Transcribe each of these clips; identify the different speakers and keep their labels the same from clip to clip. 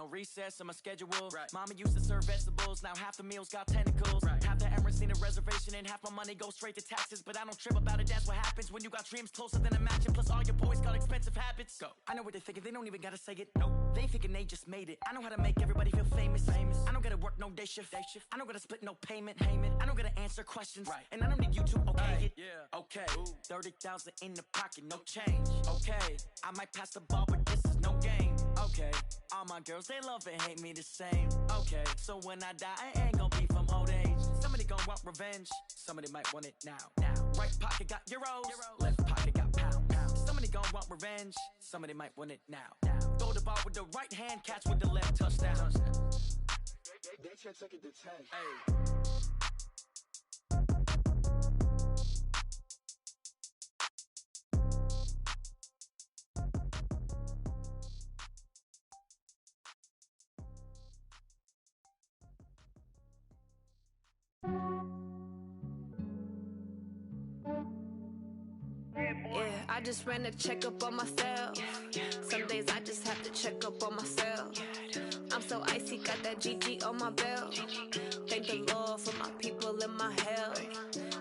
Speaker 1: no recess in my schedule. Mama used to serve vegetables, now half the meals got tentacles. Half the Emirates need a reservation and half my money goes straight to taxes. But I don't trip about it, that's what happens when you got dreams closer than a mansion. Plus all your boys got expensive habits. Go. I know what they're thinking, they don't even gotta say it. No, they ain't thinking they just made it. I know how to make everybody feel famous. I don't gotta work no day shift. I don't gotta split no payment. I don't gotta answer questions. And I don't need you to okay it. Okay, 30,000 in the pocket, no change. Okay, I might pass the ball, but this is no game. Okay, all my girls, they love and hate me the same. Okay, so when I die, I ain't gonna be from old age. Somebody gon' want revenge, somebody might want it now. Right pocket got euros, left pocket got pounds. Somebody gon' want revenge, somebody might want it now. Throw the ball with the right hand, catch with the left, touchdown. They can't take it to 10. Hey.
Speaker 2: Yeah, I just ran a checkup on myself. Some days I just have to check up on myself. I'm so icy, got that GG on my belt. Thank the Lord for my people and my health.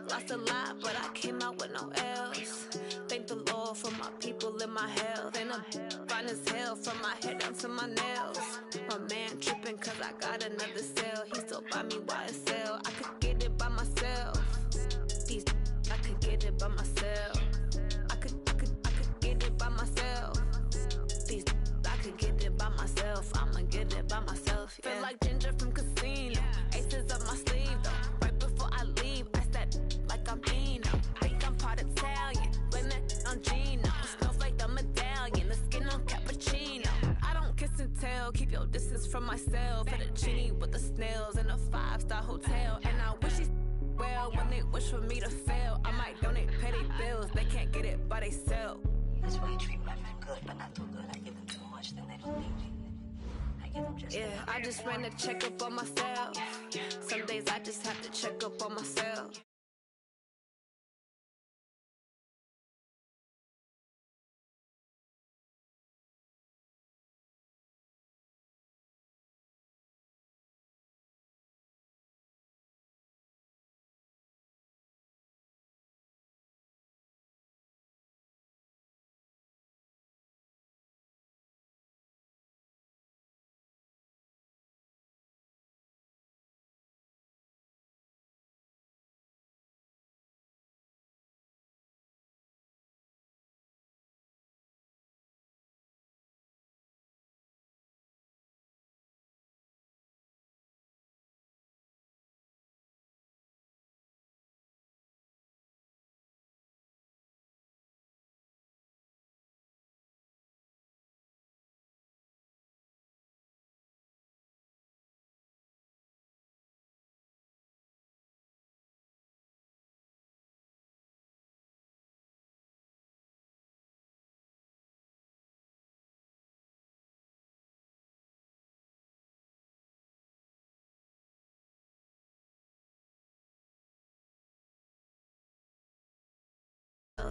Speaker 2: Lost a lot, but I came out with no L's. Thank the Lord for my people and my health. And I'm fine as hell from my head down to my nails. My man tripping cause I got another cell. He still buy me YSL. I could get it by myself. These I could get it by myself. I could get it by myself. These I could get it by myself. I'ma get it by myself. Yeah. Feel like Ginger from Casino. Aces up my sleeve though. Right before I leave, I step like I'm Dino. Think I'm part Italian, blame it on Gino. Snowflake the medallion, the skin on cappuccino. I don't kiss and tell, keep your distance from myself. At a genie with the snails in a 5-star hotel. And I wish these well when they wish for me to fail. I might donate petty bills, they can't get it by they sell.
Speaker 3: That's why you treat women good, but not too good. I give them too much, then they don't need me. I give them just enough.
Speaker 2: I just ran a checkup on myself. Some days I just have to check up on myself.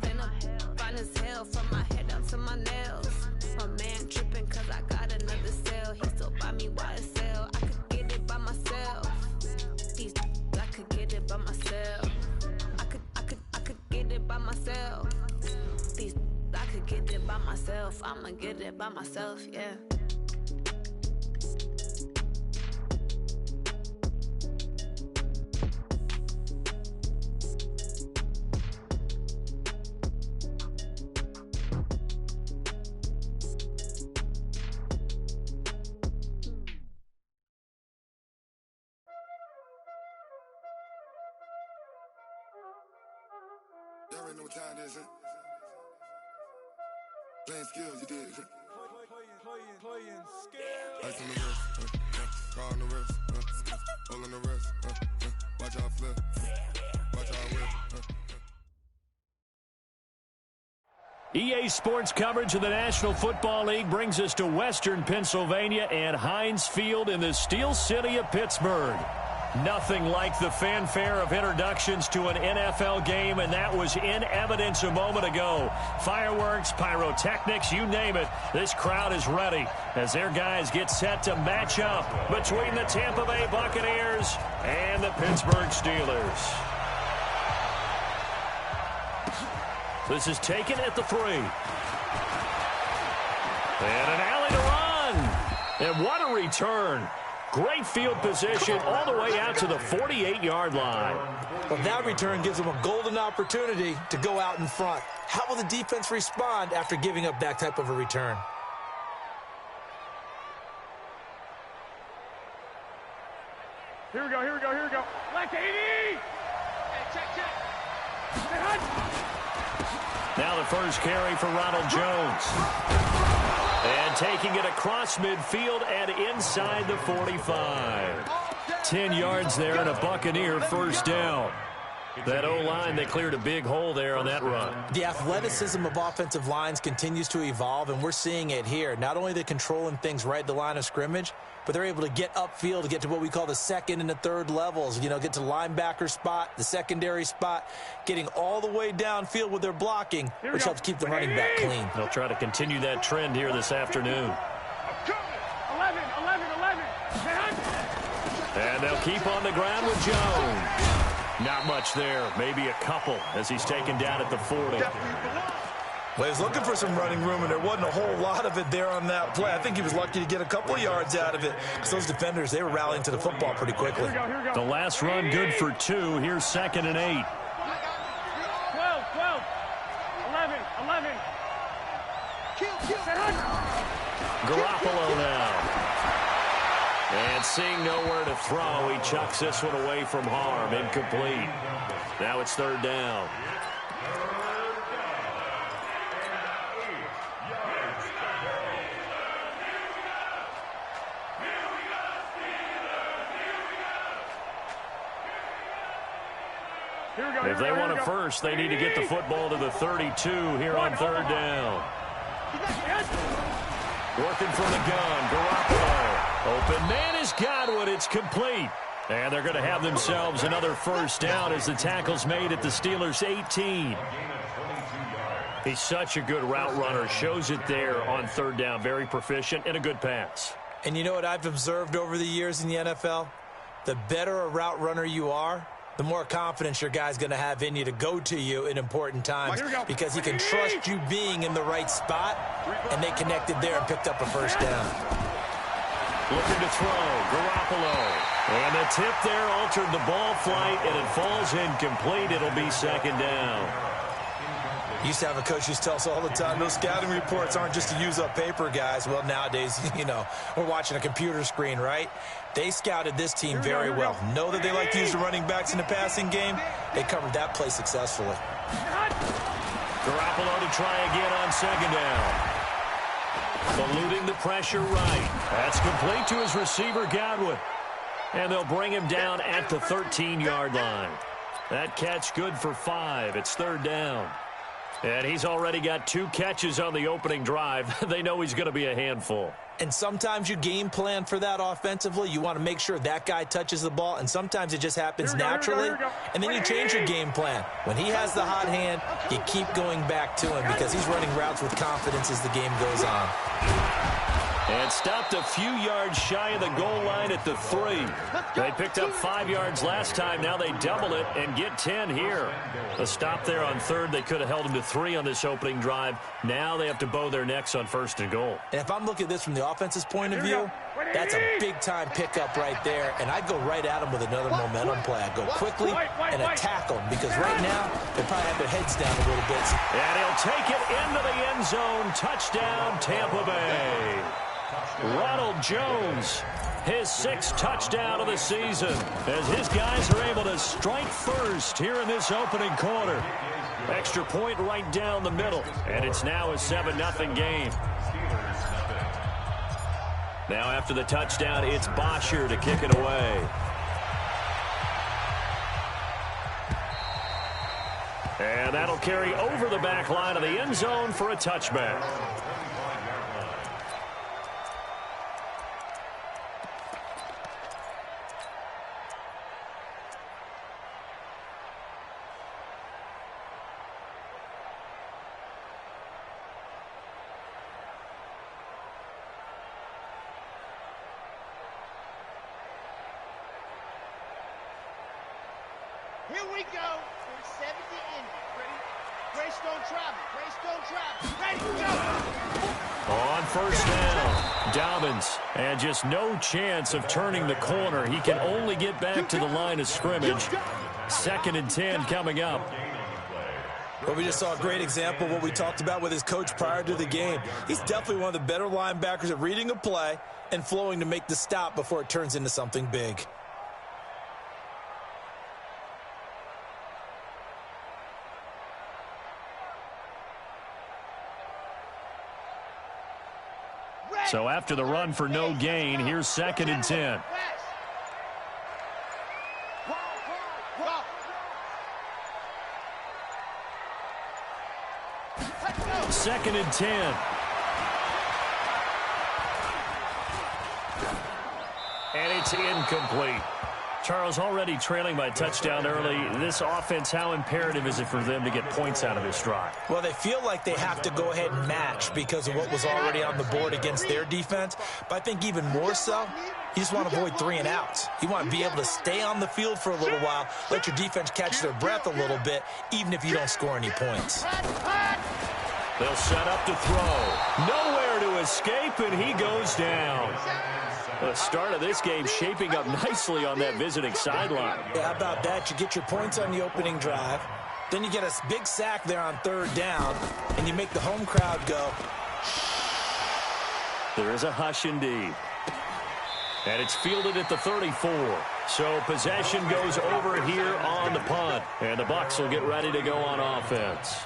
Speaker 2: Then I'm fine as hell from my head down to my nails. My man tripping cause I got another cell. He still buy me YSL. I could get it by myself. These I could get it by myself. I could get it by myself. These I could get it by myself. I'ma get it by myself, yeah.
Speaker 4: You already know what time it is, huh? Playing skills, you did, huh? Playing skills. Ice on the wrist, car on the wrist, hole on the wrist, watch out flip, watch out whip,
Speaker 5: EA Sports coverage of the National Football League brings us to Western Pennsylvania and Heinz Field in the Steel City of Pittsburgh. Nothing like the fanfare of introductions to an NFL game, and that was in evidence a moment ago. Fireworks, pyrotechnics, you name it. This crowd is ready as their guys get set to match up between the Tampa Bay Buccaneers and the Pittsburgh Steelers. This is taken at the 3. And an alley to run. And what a return. Great field position all the way out to the 48-yard line.
Speaker 6: Well, that return gives them a golden opportunity to go out in front. How will the defense respond after giving up that type of a return?
Speaker 7: Here we go. Left 80! Hey, check.
Speaker 5: Now the first carry for Ronald Jones. And taking it across midfield and inside the 45. 10 yards there and a Buccaneer first down. That O-line, they cleared a big hole there on that run.
Speaker 6: The athleticism of offensive lines continues to evolve, and we're seeing it here. Not only they're controlling things right at the line of scrimmage, but they're able to get upfield to get to what we call the second and the third levels. You know, get to linebacker spot, the secondary spot, getting all the way downfield with their blocking, which helps keep the running back clean.
Speaker 5: They'll try to continue that trend here this afternoon.
Speaker 7: 11.
Speaker 5: And they'll keep on the ground with Jones. Not much there, maybe a couple as he's taken down at the 40.
Speaker 6: Well, he was looking for some running room, and there wasn't a whole lot of it there on that play. I think he was lucky to get a couple of yards out of it because those defenders, they were rallying to the football pretty quickly.
Speaker 7: Here we go.
Speaker 5: The last run good for 2. Here's 2nd and 8.
Speaker 7: 12. 11.
Speaker 5: Garoppolo now. And seeing nowhere to throw, he chucks this one away from harm. Incomplete. Now it's 3rd down. If they want it first, they need to get the football to the 32 here on 3rd down. Working from the gun, Garoppolo. Open man is Godwin. It's complete. And they're going to have themselves another first down as the tackle's made at the Steelers' 18. He's such a good route runner. Shows it there on 3rd down. Very proficient and a good pass.
Speaker 6: And you know what I've observed over the years in the NFL? The better a route runner you are, the more confidence your guy's going to have in you to go to you in important times because he can trust you being in the right spot, and they connected there and picked up a first down.
Speaker 5: Looking to throw, Garoppolo. And the tip there altered the ball flight, and it falls incomplete. It'll be 2nd down.
Speaker 6: Used to have a coach who used to tell us all the time, those scouting reports aren't just to use up paper, guys. Well, nowadays, you know, we're watching a computer screen, right? They scouted this team very well. Know that they like to use the running backs in the passing game. They covered that play successfully.
Speaker 5: Garoppolo to try again on 2nd down. Eluding the pressure right. That's complete to his receiver, Godwin. And they'll bring him down at the 13-yard line. That catch good for 5. It's 3rd down. And he's already got 2 catches on the opening drive. They know he's going to be a handful.
Speaker 6: And sometimes you game plan for that offensively. You want to make sure that guy touches the ball, and sometimes it just happens naturally. And then you change your game plan. When he has the hot hand, you keep going back to him because he's running routes with confidence as the game goes on.
Speaker 5: And stopped a few yards shy of the goal line at the 3. They picked up 5 yards last time. Now they double it and get 10 here. A stop there on 3rd. They could have held him to 3 on this opening drive. Now they have to bow their necks on 1st and goal.
Speaker 6: And if I'm looking at this from the offense's point of view, that's a big-time pickup right there. And I'd go right at him with another momentum play. I'd go quickly and attack them because right now they probably have their heads down a little bit.
Speaker 5: And he'll take it into the end zone. Touchdown, Tampa Bay. Ronald Jones, his 6th touchdown of the season, as his guys are able to strike first here in this opening quarter. Extra point right down the middle, and it's now a 7-0 game. Now after the touchdown, it's Bosher to kick it away. And that'll carry over the back line of the end zone for a touchback.
Speaker 7: Here we go. 70 in. Ready? Grace don't travel. Grace don't travel. Ready, go.
Speaker 5: On first down, Dobbins. And just no chance of turning the corner. He can only get back to the line of scrimmage. 2nd and 10 coming up.
Speaker 6: Well, we just saw a great example of what we talked about with his coach prior to the game. He's definitely one of the better linebackers at reading a play and flowing to make the stop before it turns into something big.
Speaker 5: So after the run for no gain, here's 2nd and 10. 2nd and 10. And it's incomplete. Charles, already trailing by a touchdown early. This offense, how imperative is it for them to get points out of this drive?
Speaker 6: Well, they feel like they have to go ahead and match because of what was already on the board against their defense. But I think even more so, you just want to avoid 3 and outs. You want to be able to stay on the field for a little while, let your defense catch their breath a little bit, even if you don't score any points.
Speaker 5: They'll set up to throw. Nowhere to escape, and he goes down. The start of this game shaping up nicely on that visiting sideline.
Speaker 6: Yeah, how about that? You get your points on the opening drive. Then you get a big sack there on 3rd down, and you make the home crowd go.
Speaker 5: There is a hush indeed. And it's fielded at the 34. So possession goes over here on the punt. And the Bucs will get ready to go on offense.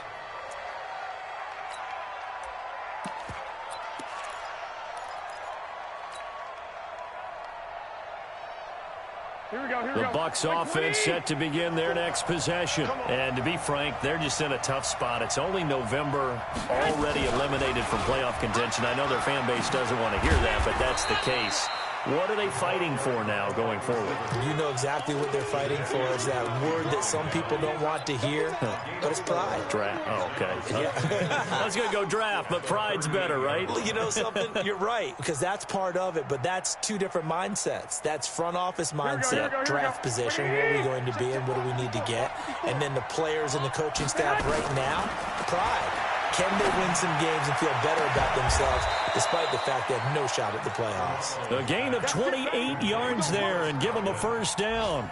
Speaker 5: The Bucs offense set to begin their next possession. And to be frank, they're just in a tough spot. It's only November, already eliminated from playoff contention. I know their fan base doesn't want to hear that, but that's the case. What are they fighting for now going forward?
Speaker 6: You know exactly what they're fighting for. Is that word that some people don't want to hear, but it's pride.
Speaker 5: Draft. Oh, okay.
Speaker 6: Yeah.
Speaker 5: I was going to go draft, but pride's better, right?
Speaker 6: Well, you know something? You're right, because that's part of it, but that's 2 different mindsets. That's front office mindset, draft position, where are we going to be and what do we need to get? And then the players and the coaching staff right now, pride. Can they win some games and feel better about themselves despite the fact they have no shot at the playoffs?
Speaker 5: A gain of 28 yards there and give them a first down.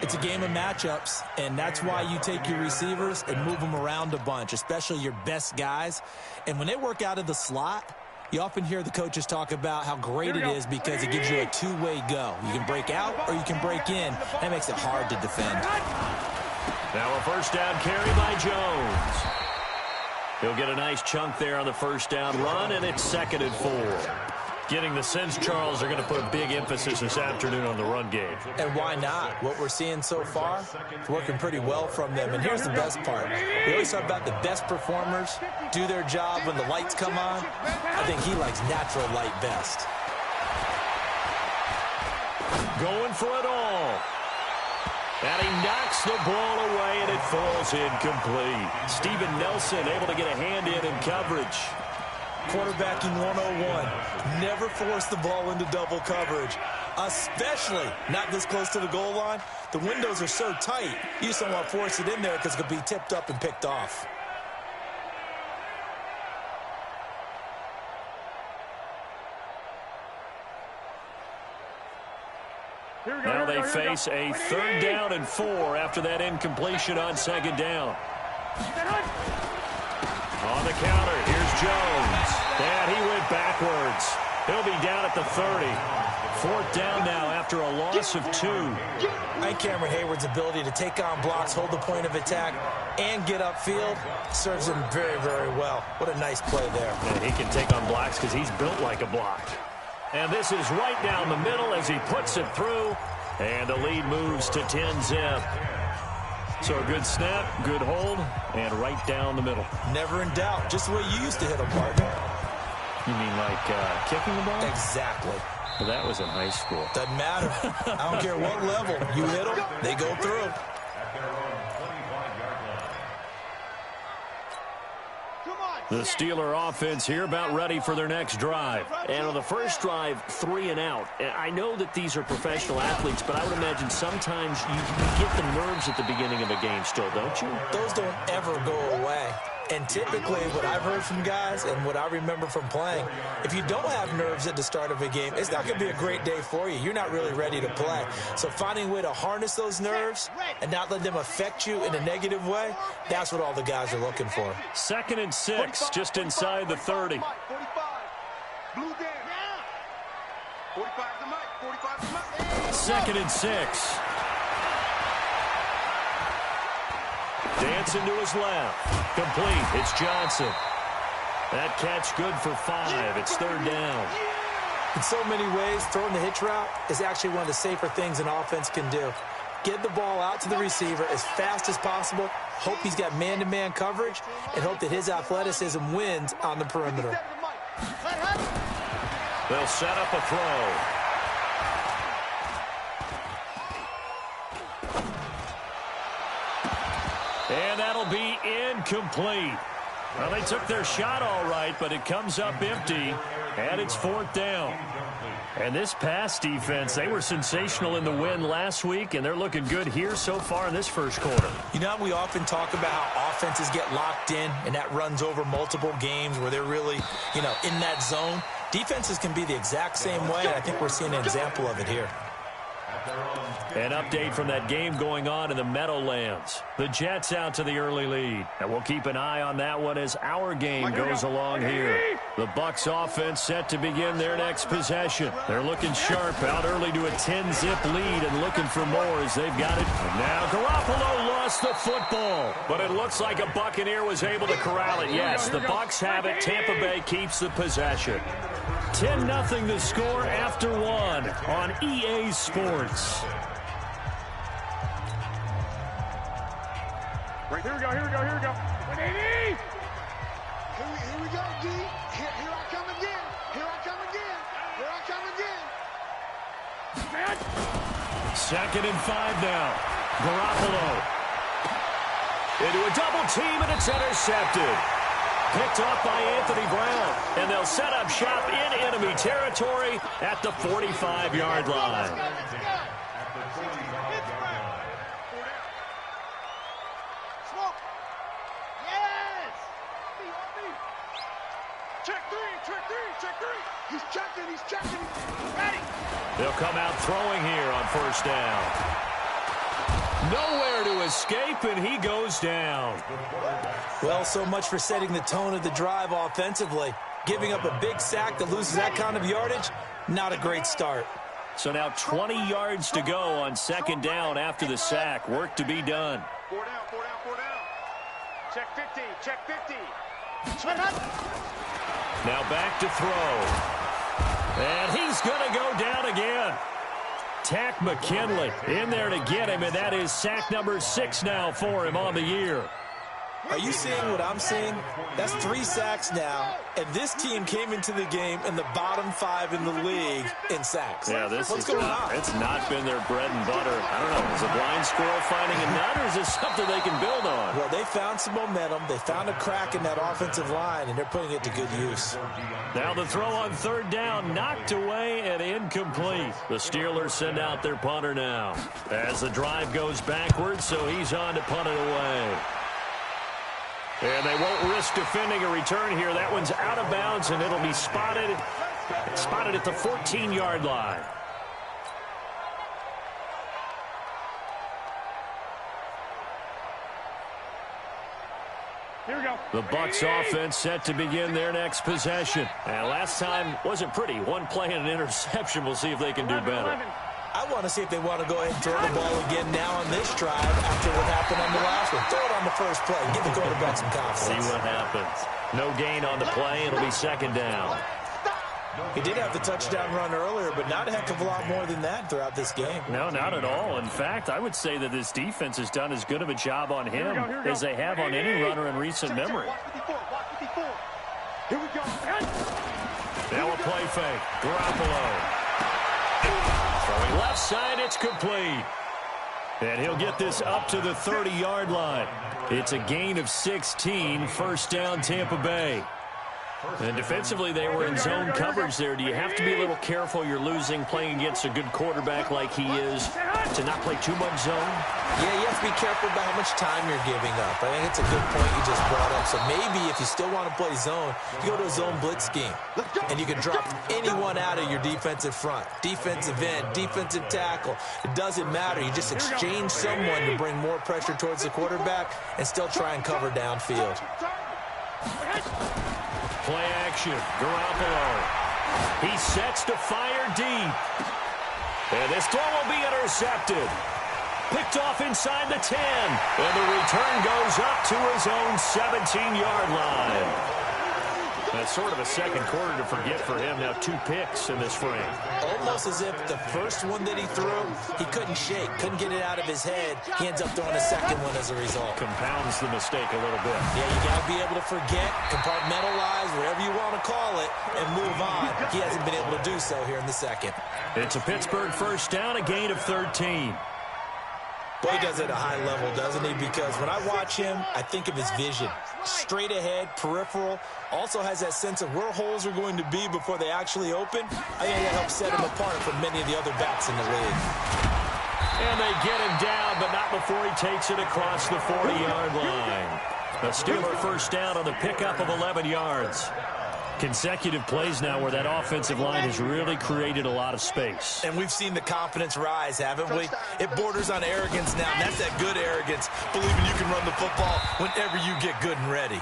Speaker 6: It's a game of matchups, and that's why you take your receivers and move them around a bunch, especially your best guys. And when they work out of the slot, you often hear the coaches talk about how great it is because it gives you a 2-way go. You can break out or you can break in. That makes it hard to defend.
Speaker 5: Now a first down carry by Jones. He'll get a nice chunk there on the first down run, and it's 2nd and 4. Getting the sense, Charles, they're going to put a big emphasis this afternoon on the run game.
Speaker 6: And why not? What we're seeing so far, it's working pretty well from them. And here's the best part. We always talk about the best performers do their job when the lights come on. I think he likes natural light best.
Speaker 5: Going for it all. And he knocks the ball away, and it falls incomplete. Steven Nelson able to get a hand in coverage.
Speaker 6: Quarterbacking 101. Never force the ball into double coverage, especially not this close to the goal line. The windows are so tight, you just don't want to force it in there because it could be tipped up and picked off.
Speaker 5: Now they face a 3rd down and 4 after that incompletion on 2nd down. On the counter, here's Jones. And he went backwards. He'll be down at the 30. 4th down now after a loss of 2.
Speaker 6: I think Cameron Hayward's ability to take on blocks, hold the point of attack, and get upfield serves him very, very well. What a nice play there.
Speaker 5: And he can take on blocks because he's built like a block. And this is right down the middle as he puts it through. And the lead moves to 10-zip. So a good snap, good hold, and right down the middle.
Speaker 6: Never in doubt. Just the way you used to hit them, partner.
Speaker 5: You mean like kicking the ball?
Speaker 6: Exactly.
Speaker 5: Well, that was in high school.
Speaker 6: Doesn't matter. I don't care what level. You hit them, they go through.
Speaker 7: Come on.
Speaker 5: The Steeler offense here about ready for their next drive.
Speaker 8: And on the first drive, 3 and out. I know that these are professional athletes, but I would imagine sometimes you get the nerves at the beginning of a game still, don't you?
Speaker 6: Those don't ever go away. And typically what I've heard from guys and what I remember from playing, if you don't have nerves at the start of a game, it's not going to be a great day for you. You're not really ready to play. So finding a way to harness those nerves and not let them affect you in a negative way, that's what all the guys are looking for.
Speaker 5: 2nd and 6, just inside the 30.
Speaker 7: 45. Blue down. 45 the mic. 45 the mic.
Speaker 5: 2nd and 6. Dancing to his left. Complete. It's Johnson. That catch good for 5. It's 3rd down.
Speaker 6: In so many ways, throwing the hitch route is actually one of the safer things an offense can do. Get the ball out to the receiver as fast as possible, hope he's got man-to-man coverage, and hope that his athleticism wins on the perimeter.
Speaker 5: They'll set up a throw. And that'll be incomplete. Well, they took their shot all right, but it comes up empty, and it's 4th down. And this pass defense, they were sensational in the win last week, and they're looking good here so far in this first quarter.
Speaker 6: You know, we often talk about how offenses get locked in, and that runs over multiple games where they're really, in that zone. Defenses can be the exact same way, and I think we're seeing an example of it here.
Speaker 5: An update from that game going on in the Meadowlands. The Jets out to the early lead. And we'll keep an eye on that one as our game goes along here. The Bucs offense set to begin their next possession. They're looking sharp out early to a 10-zip lead and looking for more as they've got it. And now Garoppolo lost the football. But it looks like a Buccaneer was able to corral it. Yes, the Bucs have it. Tampa Bay keeps the possession. 10-0 the score after 1 on EA Sports.
Speaker 7: Right, here we go. Here we go. 180. Here we go, D. Here I come again. Here I come again.
Speaker 5: 2nd and 5 now. Garoppolo into a double team, and it's intercepted. Picked off by Anthony Brown, and they'll set up shop in enemy territory at the 45-yard line.
Speaker 7: Smoke. Yes. Check three. He's checking. Ready.
Speaker 5: They'll come out throwing here on 1st down. Nowhere to escape, and he goes down.
Speaker 6: Well, so much for setting the tone of the drive offensively. Giving up a big sack that loses that kind of yardage, not a great start.
Speaker 5: So now 20 yards to go on 2nd down after the sack. Work to be done.
Speaker 7: 4 down. Check 50.
Speaker 5: Now back to throw. And he's going to go down again. Tack McKinley in there to get him, and that is sack number 6 now for him on the year.
Speaker 6: Are you seeing what I'm seeing? That's 3 sacks now, and this team came into the game in the bottom 5 in the league in sacks.
Speaker 5: Yeah,
Speaker 6: What's going on?
Speaker 5: It's not been their bread and butter. I don't know, is a blind squirrel finding a nut, or is this something they can build on?
Speaker 6: Well, they found some momentum. They found a crack in that offensive line, and they're putting it to good use.
Speaker 5: Now the throw on 3rd down, knocked away and incomplete. The Steelers send out their punter now as the drive goes backwards, so he's on to punt it away. And they won't risk defending a return here. That one's out of bounds, and it'll be spotted at the 14-yard line.
Speaker 7: Here we go.
Speaker 5: The Bucs offense set to begin their next possession. And last time wasn't pretty. One play and an interception. We'll see if they can do better.
Speaker 6: I want to see if they want to go ahead and throw the ball again now on this drive after what happened on the last one. Throw it on the first play. Give the quarterback some confidence.
Speaker 5: See what happens. No gain on the play. It'll be 2nd down.
Speaker 6: He did have the touchdown run earlier, but not a heck of a lot more than that throughout this game.
Speaker 5: No, not at all. In fact, I would say that this defense has done as good of a job on him as they have on any runner in recent memory.
Speaker 7: Here we go.
Speaker 5: Now a play fake. Garoppolo. Throwing left side, it's complete. And he'll get this up to the 30-yard line. It's a gain of 16, first down Tampa Bay. And defensively, they were in zone coverage there. Do you have to be a little careful you're losing playing against a good quarterback like he is to not play too much zone?
Speaker 6: Yeah, you have to be careful about how much time you're giving up. I think it's a good point you just brought up. So maybe if you still want to play zone, you go to a zone blitz scheme. And you can drop anyone out of your defensive front. Defensive end, defensive tackle. It doesn't matter. You just exchange someone to bring more pressure towards the quarterback and still try and cover downfield.
Speaker 5: Play action, Garoppolo. He sets to fire deep. And this throw will be intercepted. Picked off inside the 10. And the return goes up to his own 17-yard line. That's sort of a second quarter to forget for him. Now 2 picks in this frame.
Speaker 6: Almost as if the first one that he threw, he couldn't shake, couldn't get it out of his head. He ends up throwing a second one as a result.
Speaker 5: Compounds the mistake a little bit.
Speaker 6: Yeah, you got to be able to forget, compartmentalize, whatever you want to call it, and move on. He hasn't been able to do so here in the second.
Speaker 5: It's a Pittsburgh first down, a gain of 13.
Speaker 6: Boy, he does it at a high level, doesn't he? Because when I watch him, I think of his vision. Straight ahead, peripheral. Also has that sense of where holes are going to be before they actually open. I think that helps set him apart from many of the other backs in the league.
Speaker 5: And they get him down, but not before he takes it across the 40-yard line. A Steeler first down on the pickup of 11 yards. Consecutive plays now where that offensive line has really created a lot of space.
Speaker 6: And we've seen the confidence rise, haven't we? It borders on arrogance now, and that's that good arrogance, believing you can run the football whenever you get good and ready.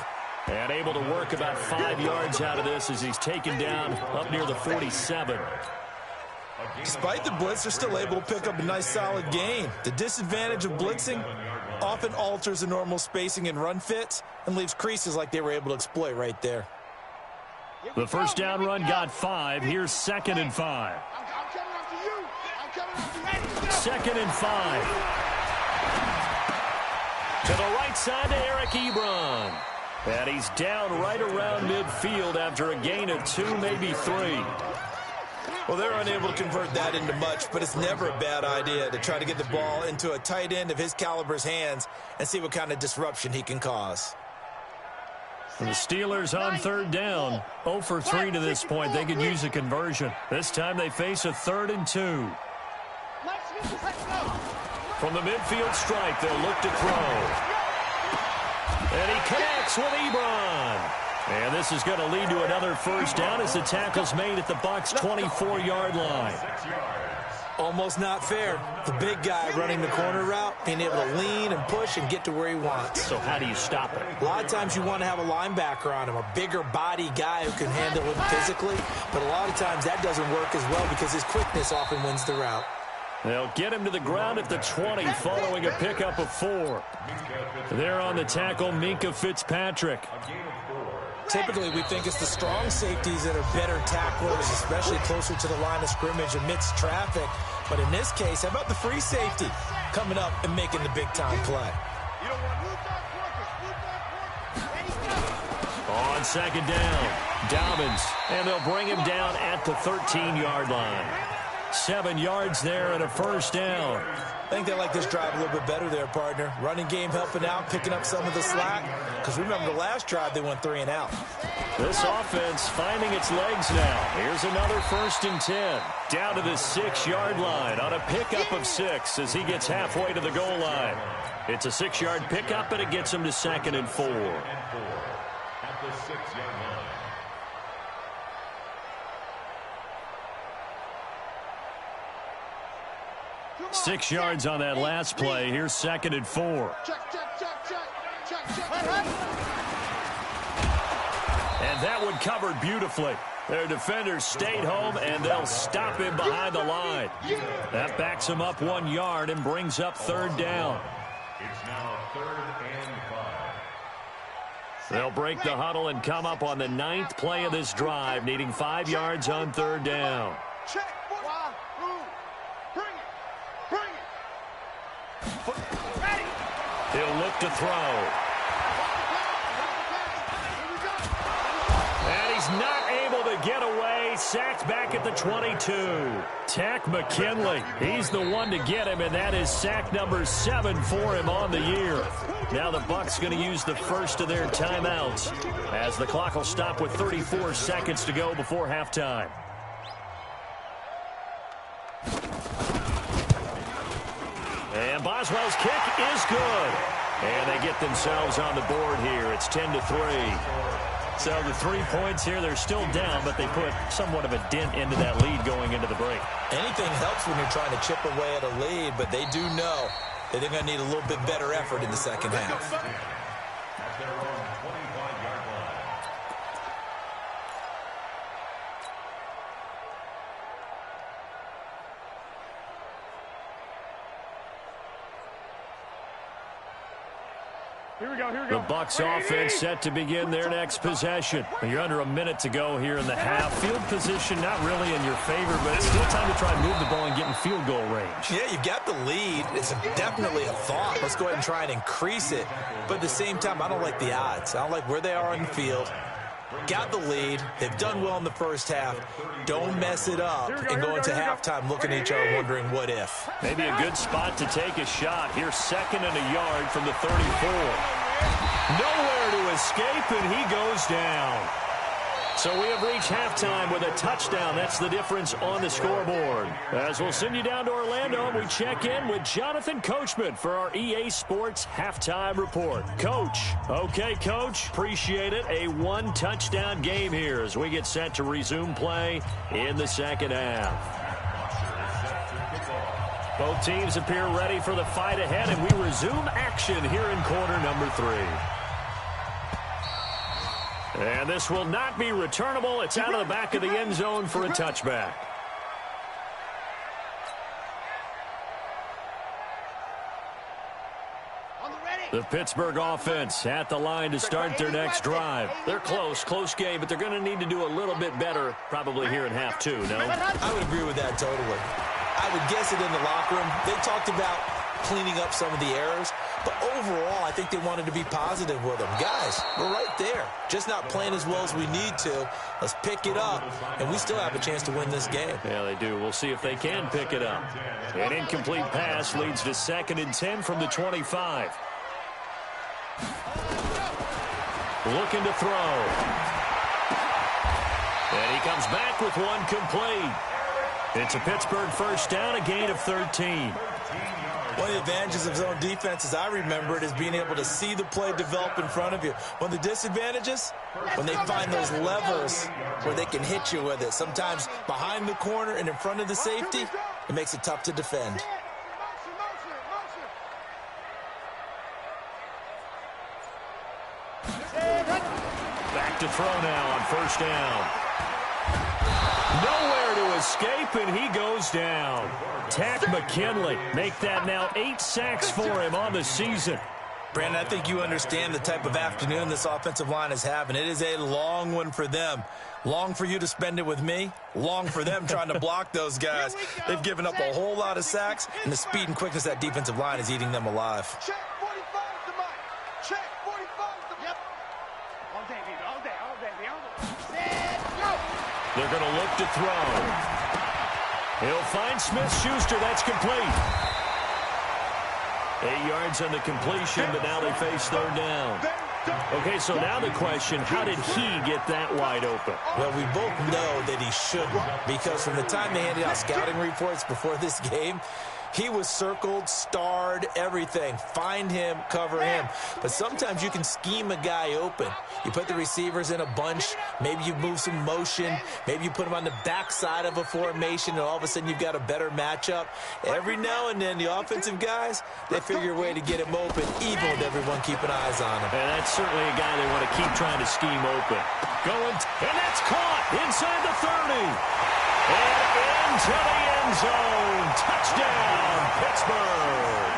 Speaker 5: And able to work about 5 yards out of this as he's taken down up near the 47.
Speaker 6: Despite the blitz, they're still able to pick up a nice solid gain. The disadvantage of blitzing often alters the normal spacing and run fits and leaves creases like they were able to exploit right there.
Speaker 5: The first down run got 5. Here's 2nd and 5. Second and 5. To the right side to Eric Ebron. And he's down right around midfield after a gain of 2, maybe 3.
Speaker 6: Well, they're unable to convert that into much, but it's never a bad idea to try to get the ball into a tight end of his caliber's hands and see what kind of disruption he can cause.
Speaker 5: And the Steelers on 3rd down. 0 for 3 to this point. They could use a conversion. This time they face a 3rd and 2. From the midfield stripe, they'll look to throw. And he connects with Ebron. And this is going to lead to another first down as the tackle's made at the Bucs' 24-yard line.
Speaker 6: Almost not fair. The big guy running the corner route, being able to lean and push and get to where he wants.
Speaker 5: So how do you stop it?
Speaker 6: A lot of times you want to have a linebacker on him, a bigger body guy who can handle him physically. But a lot of times that doesn't work as well because his quickness often wins the route.
Speaker 5: They'll get him to the ground at the 20 following a pickup of 4. There on the tackle, Minkah Fitzpatrick.
Speaker 6: Typically, we think it's the strong safeties that are better tacklers, especially closer to the line of scrimmage amidst traffic. But in this case, how about the free safety coming up and making the big-time play?
Speaker 5: On 2nd down, Dobbins, and they'll bring him down at the 13-yard line. 7 yards there and a first down.
Speaker 6: I think they like this drive a little bit better there, partner. Running game helping out, picking up some of the slack. Because remember, the last drive, they went 3 and out.
Speaker 5: This offense finding its legs now. Here's another 1st and 10. Down to the 6-yard line on a pickup of 6 as he gets halfway to the goal line. It's a 6-yard pickup, and it gets him to 2nd and 4.
Speaker 9: At the 6-yard line.
Speaker 5: 6 yards on that last play. Here's 2nd and 4. And that one covered beautifully. Their defenders stayed home, and they'll stop him behind the line. That backs him up 1 yard and brings up 3rd down.
Speaker 9: It's now 3rd and 5.
Speaker 5: They'll break the huddle and come up on the 9th play of this drive, needing 5 yards on 3rd down. He'll look to throw. And he's not able to get away. Sacked back at the 22. Takk McKinley, he's the one to get him, and that is sack number 7 for him on the year. Now the Bucs going to use the first of their timeouts as the clock will stop with 34 seconds to go before halftime. And Boswell's kick is good. And they get themselves on the board here. It's 10-3. So the 3 points here, they're still down, but they put somewhat of a dent into that lead going into the break.
Speaker 6: Anything helps when you're trying to chip away at a lead, but they do know that they're going to need a little bit better effort in the second half.
Speaker 9: At their own 25-yard line.
Speaker 5: The Bucs offense set to begin their next possession. You're under a minute to go here in the half. Field position not really in your favor, but it's still time to try and move the ball and get in field goal range.
Speaker 6: Yeah, you've got the lead. It's definitely a thought. Let's go ahead and try and increase it. But at the same time, I don't like the odds. I don't like where they are on the field. Got the lead. They've done well in the first half. Don't mess it up and go into halftime looking at each other wondering what if.
Speaker 5: Maybe a good spot to take a shot. Here's 2nd and a yard from the 34. Nowhere to escape, and he goes down. So we have reached halftime with a touchdown. That's the difference on the scoreboard. As we'll send you down to Orlando, and we check in with Jonathan Coachman for our EA Sports Halftime Report. Coach. Okay, Coach. Appreciate it. A one-touchdown game here as we get set to resume play in the second half. Both teams appear ready for the fight ahead, and we resume action here in quarter number 3. And this will not be returnable. It's out of the back of the end zone for a touchback. The Pittsburgh offense at the line to start their next drive. They're close game, but they're going to need to do a little bit better probably here in half 2, no?
Speaker 6: I would agree with that totally. I would guess it in the locker room. They talked about cleaning up some of the errors, but overall, I think they wanted to be positive with them. Guys, we're right there. Just not playing as well as we need to. Let's pick it up, and we still have a chance to win this game.
Speaker 5: Yeah, they do. We'll see if they can pick it up. An incomplete pass leads to 2nd and 10 from the 25. Looking to throw. And he comes back with one complete. It's a Pittsburgh first down, a gain of 13.
Speaker 6: One of the advantages of zone defense, as I remember it, is being able to see the play develop in front of you. One of the disadvantages, when they find those levels where they can hit you with it. Sometimes behind the corner and in front of the safety, it makes it tough to defend.
Speaker 5: Back to throw now on first down. Nowhere to escape, and he goes down. Takk McKinley make that now 8 sacks for him on the season.
Speaker 6: Brandon, I think you understand the type of afternoon this offensive line is having. It is a long one for them. Long for you to spend it with me. Long for them trying to block those guys. They've given up a whole lot of sacks, and the speed and quickness of that defensive line is eating them alive.
Speaker 7: Check 45 is the mark. Check 45 is the mark. Yep. All day, baby. All day. All day. Set, go.
Speaker 5: They're going to look to throw. He'll find Smith-Schuster. That's complete. 8 yards on the completion, but now they face third down. Okay, so now the question, how did he get that wide open?
Speaker 6: Well, we both know that he shouldn't, because from the time they handed out scouting reports before this game, he was circled, starred, everything. Find him, cover him. But sometimes you can scheme a guy open. You put the receivers in a bunch. Maybe you move some motion. Maybe you put them on the backside of a formation, and all of a sudden you've got a better matchup. Every now and then, the offensive guys, they figure a way to get him open, even with everyone keeping eyes on him.
Speaker 5: And that's certainly a guy they want to keep trying to scheme open. And that's caught inside the 30. And into the end zone. Touchdown, Pittsburgh.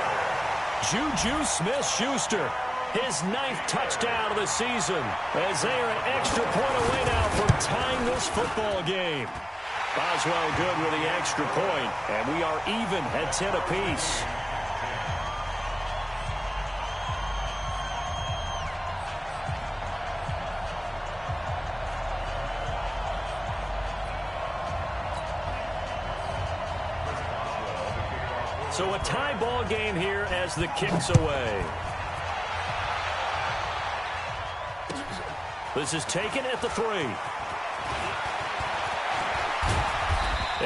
Speaker 5: Juju Smith-Schuster, his 9th touchdown of the season, as they are an extra point away now from tying this football game. Boswell good with the extra point, and we are even at 10 apiece. So a tie ball game here as the kick's away. This is taken at the 3.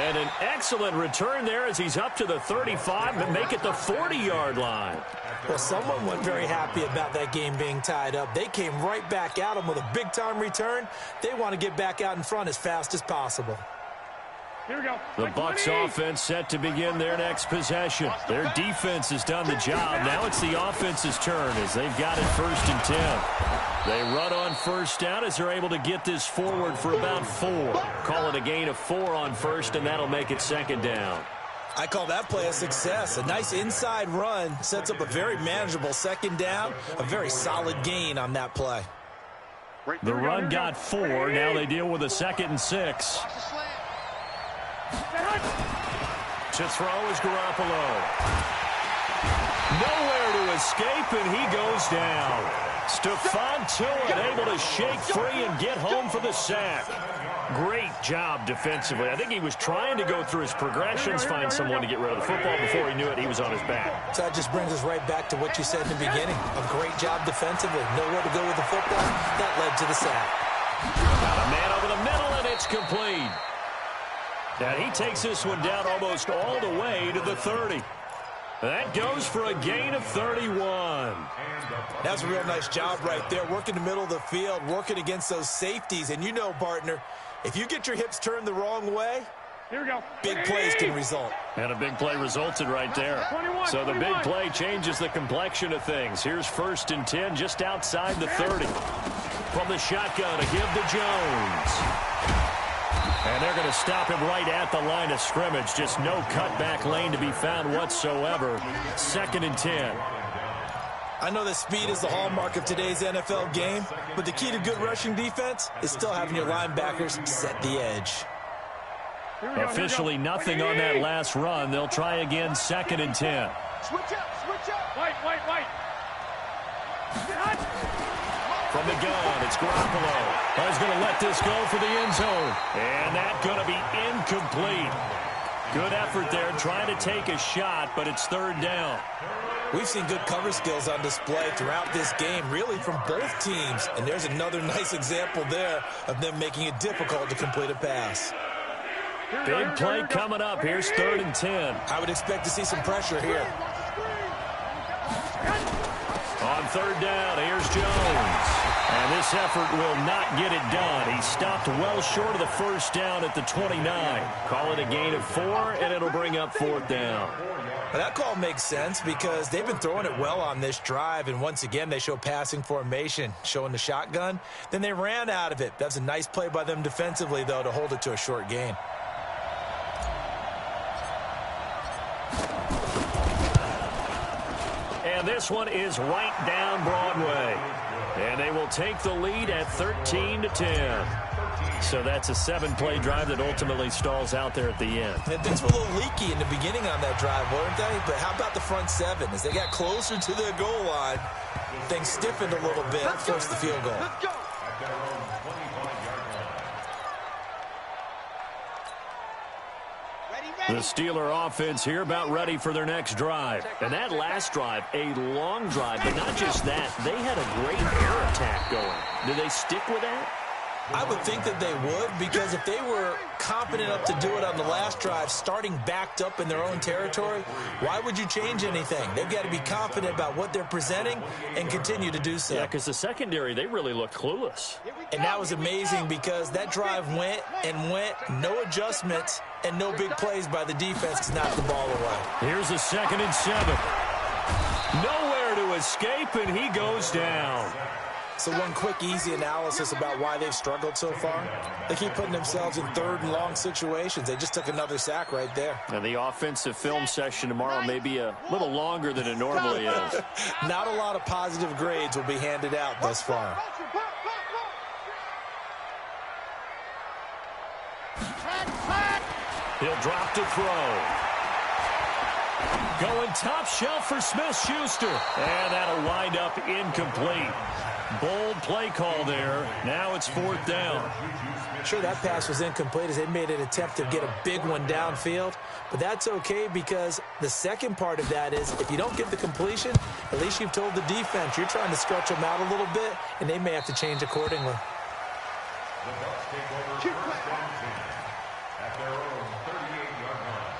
Speaker 5: And an excellent return there as he's up to the 35 and make it the 40-yard line.
Speaker 6: Well, someone wasn't very happy about that game being tied up. They came right back at him with a big-time return. They want to get back out in front as fast as possible.
Speaker 7: Here we go.
Speaker 5: The Bucs offense set to begin their next possession. Their defense has done the job. Now it's the offense's turn as they've got it 1st and 10. They run on 1st down as they're able to get this forward for about 4. Call it a gain of 4 on 1st, and that'll make it 2nd down.
Speaker 6: I call that play a success. A nice inside run sets up a very manageable 2nd down. A very solid gain on that play.
Speaker 5: The run got 4. Now they deal with a 2nd and 6. To throw is Garoppolo. Nowhere to escape, and he goes down. Stephon Tuitt able to shake free and get home for the sack. Great job defensively. I think he was trying to go through his progressions, find someone to get rid of the football. Before he knew it, he was on his back.
Speaker 6: So that just brings us right back to what you said in the beginning. A great job defensively. Nowhere to go with the football. That led to the sack.
Speaker 5: Got a man over the middle, and it's complete. And he takes this one down almost all the way to the 30. That goes for a gain of 31.
Speaker 6: That's a real nice job right there, working the middle of the field, working against those safeties. And you know, partner, if you get your hips turned the wrong way,
Speaker 7: here we go.
Speaker 6: Big plays can result.
Speaker 5: And a big play resulted right there. So the big play changes the complexion of things. Here's 1st and 10 just outside the 30. From the shotgun, a give to Jones. And they're going to stop him right at the line of scrimmage. Just no cutback lane to be found whatsoever. 2nd and 10.
Speaker 6: I know that speed is the hallmark of today's NFL game, but the key to good rushing defense is still having your linebackers set the edge.
Speaker 5: Officially nothing on that last run. They'll try again 2nd and 10.
Speaker 7: Switch up. White.
Speaker 5: From the gun, it's Garoppolo. He's going to let this go for the end zone. And that's going to be incomplete. Good effort there trying to take a shot, but it's 3rd down.
Speaker 6: We've seen good cover skills on display throughout this game, really from both teams. And there's another nice example there of them making it difficult to complete a pass.
Speaker 5: Big play coming up. Here's 3rd and 10.
Speaker 6: I would expect to see some pressure here.
Speaker 5: On 3rd down, here's Jones. And this effort will not get it done. He stopped well short of the 1st down at the 29. Call it a gain of 4, and it'll bring up 4th down.
Speaker 6: Well, that call makes sense because they've been throwing it well on this drive, and once again they show passing formation, showing the shotgun. Then they ran out of it. That's a nice play by them defensively, though, to hold it to a short gain.
Speaker 5: And this one is right down Broadway. And they will take the lead at 13-10. So that's a 7-play drive that ultimately stalls out there at the end.
Speaker 6: And things were a little leaky in the beginning on that drive, weren't they? But how about the front 7? As they got closer to the goal line, things stiffened a little bit, forced the field goal.
Speaker 7: Let's go.
Speaker 5: The Steeler offense here about ready for their next drive. And that last drive, a long drive, but not just that. They had a great air attack going. Do they stick with that?
Speaker 6: I would think that they would, because if they were confident enough to do it on the last drive, starting backed up in their own territory, why would you change anything? They've got to be confident about what they're presenting and continue to do so.
Speaker 5: Yeah, because the secondary, they really looked clueless.
Speaker 6: And that was amazing because that drive went and went, no adjustments, and no big plays by the defense to knock the ball away.
Speaker 5: Here's a 2nd and 7. Nowhere to escape, and he goes down.
Speaker 6: So one quick, easy analysis about why they've struggled so far. They keep putting themselves in 3rd and long situations. They just took another sack right there.
Speaker 5: And the offensive film session tomorrow may be a little longer than it normally is.
Speaker 6: Not a lot of positive grades will be handed out thus far.
Speaker 5: He'll drop to throw. Going top shelf for Smith-Schuster. And that'll wind up incomplete. Bold play call there. Now it's 4th down.
Speaker 6: Sure, that pass was incomplete as they made an attempt to get a big one downfield. But that's okay because the second part of that is if you don't get the completion, at least you've told the defense you're trying to stretch them out a little bit, and they may have to change accordingly.
Speaker 9: The Bucs take over first and 10 at their own 38-yard line.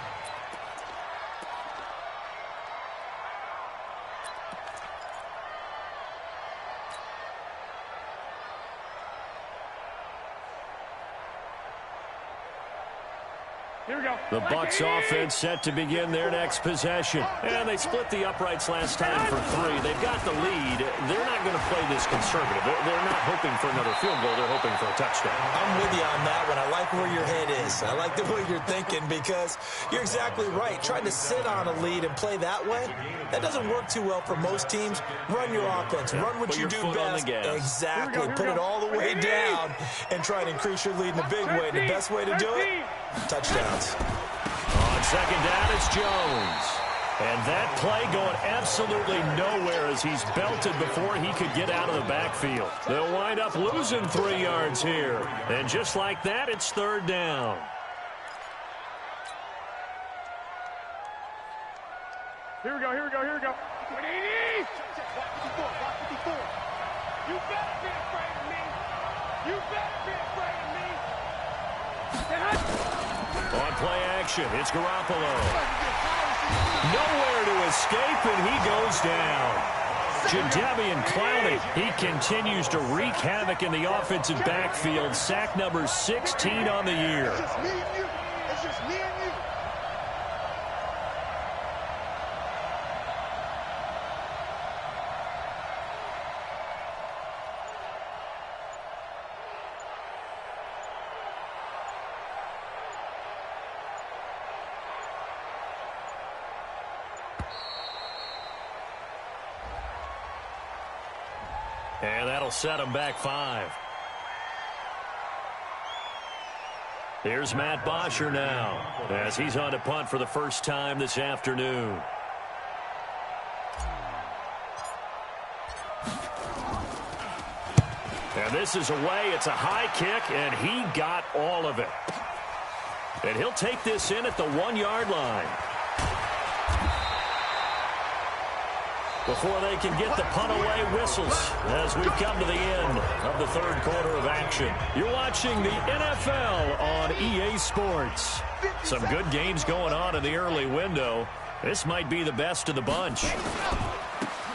Speaker 7: Here we go.
Speaker 5: The Bucs offense set to begin their next possession. And they split the uprights last time for 3. They've got the lead. They're not going to play this conservative. They're not hoping for another field goal. They're hoping for a touchdown.
Speaker 6: I'm with you on that one. I like where your head is. I like the way you're thinking because you're exactly right. Trying to sit on a lead and play that way, that doesn't work too well for most teams. Run your offense. Run what you do best. Exactly. Put it all the way down and try and increase your lead in a big way. The best way to do it, touchdowns.
Speaker 5: On second down, it's Jones. And that play going absolutely nowhere as he's belted before he could get out of the backfield. They'll wind up losing 3 yards here. And just like that, it's 3rd down.
Speaker 7: Here we go. Here we go. Here we go. Block 54. Block 54. You better be afraid of me. You better be afraid of me.
Speaker 5: On play action, it's Garoppolo. Nowhere to escape, and he goes down. Jadeveon Clowney, he continues to wreak havoc in the offensive backfield. Sack number 16 on the year.
Speaker 7: It's just me and you. It's just me and you.
Speaker 5: And that'll set him back 5. Here's Matt Bosher now as he's on to punt for the first time this afternoon. And this is away. It's a high kick, and he got all of it. And he'll take this in at the 1-yard line. Before they can get the punt away whistles as we've come to the end of the 3rd quarter of action. You're watching the NFL on EA Sports. Some good games going on in the early window. This might be the best of the bunch.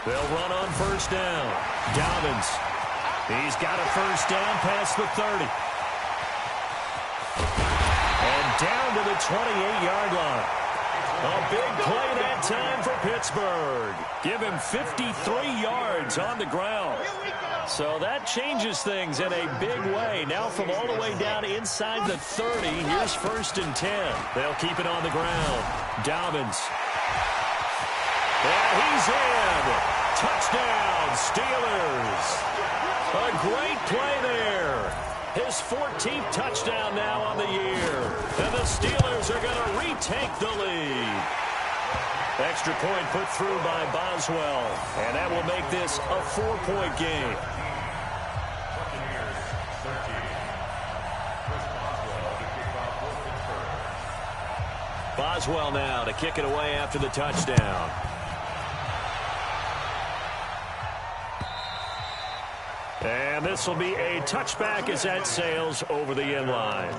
Speaker 5: They'll run on 1st down. Dobbins. He's got a 1st down past the 30. And down to the 28-yard line. A big play that time for Pittsburgh. Give him 53 yards on the ground. So that changes things in a big way. Now from all the way down inside the 30, here's 1st and 10. They'll keep it on the ground. Dobbins. And he's in. Touchdown, Steelers. A great play there. His 14th touchdown now on the year. And the Steelers are going to retake the lead. Extra point put through by Boswell. And that will make this a 4-point game. Boswell now to kick it away after the touchdown. And this will be a touchback as that sails over the end line.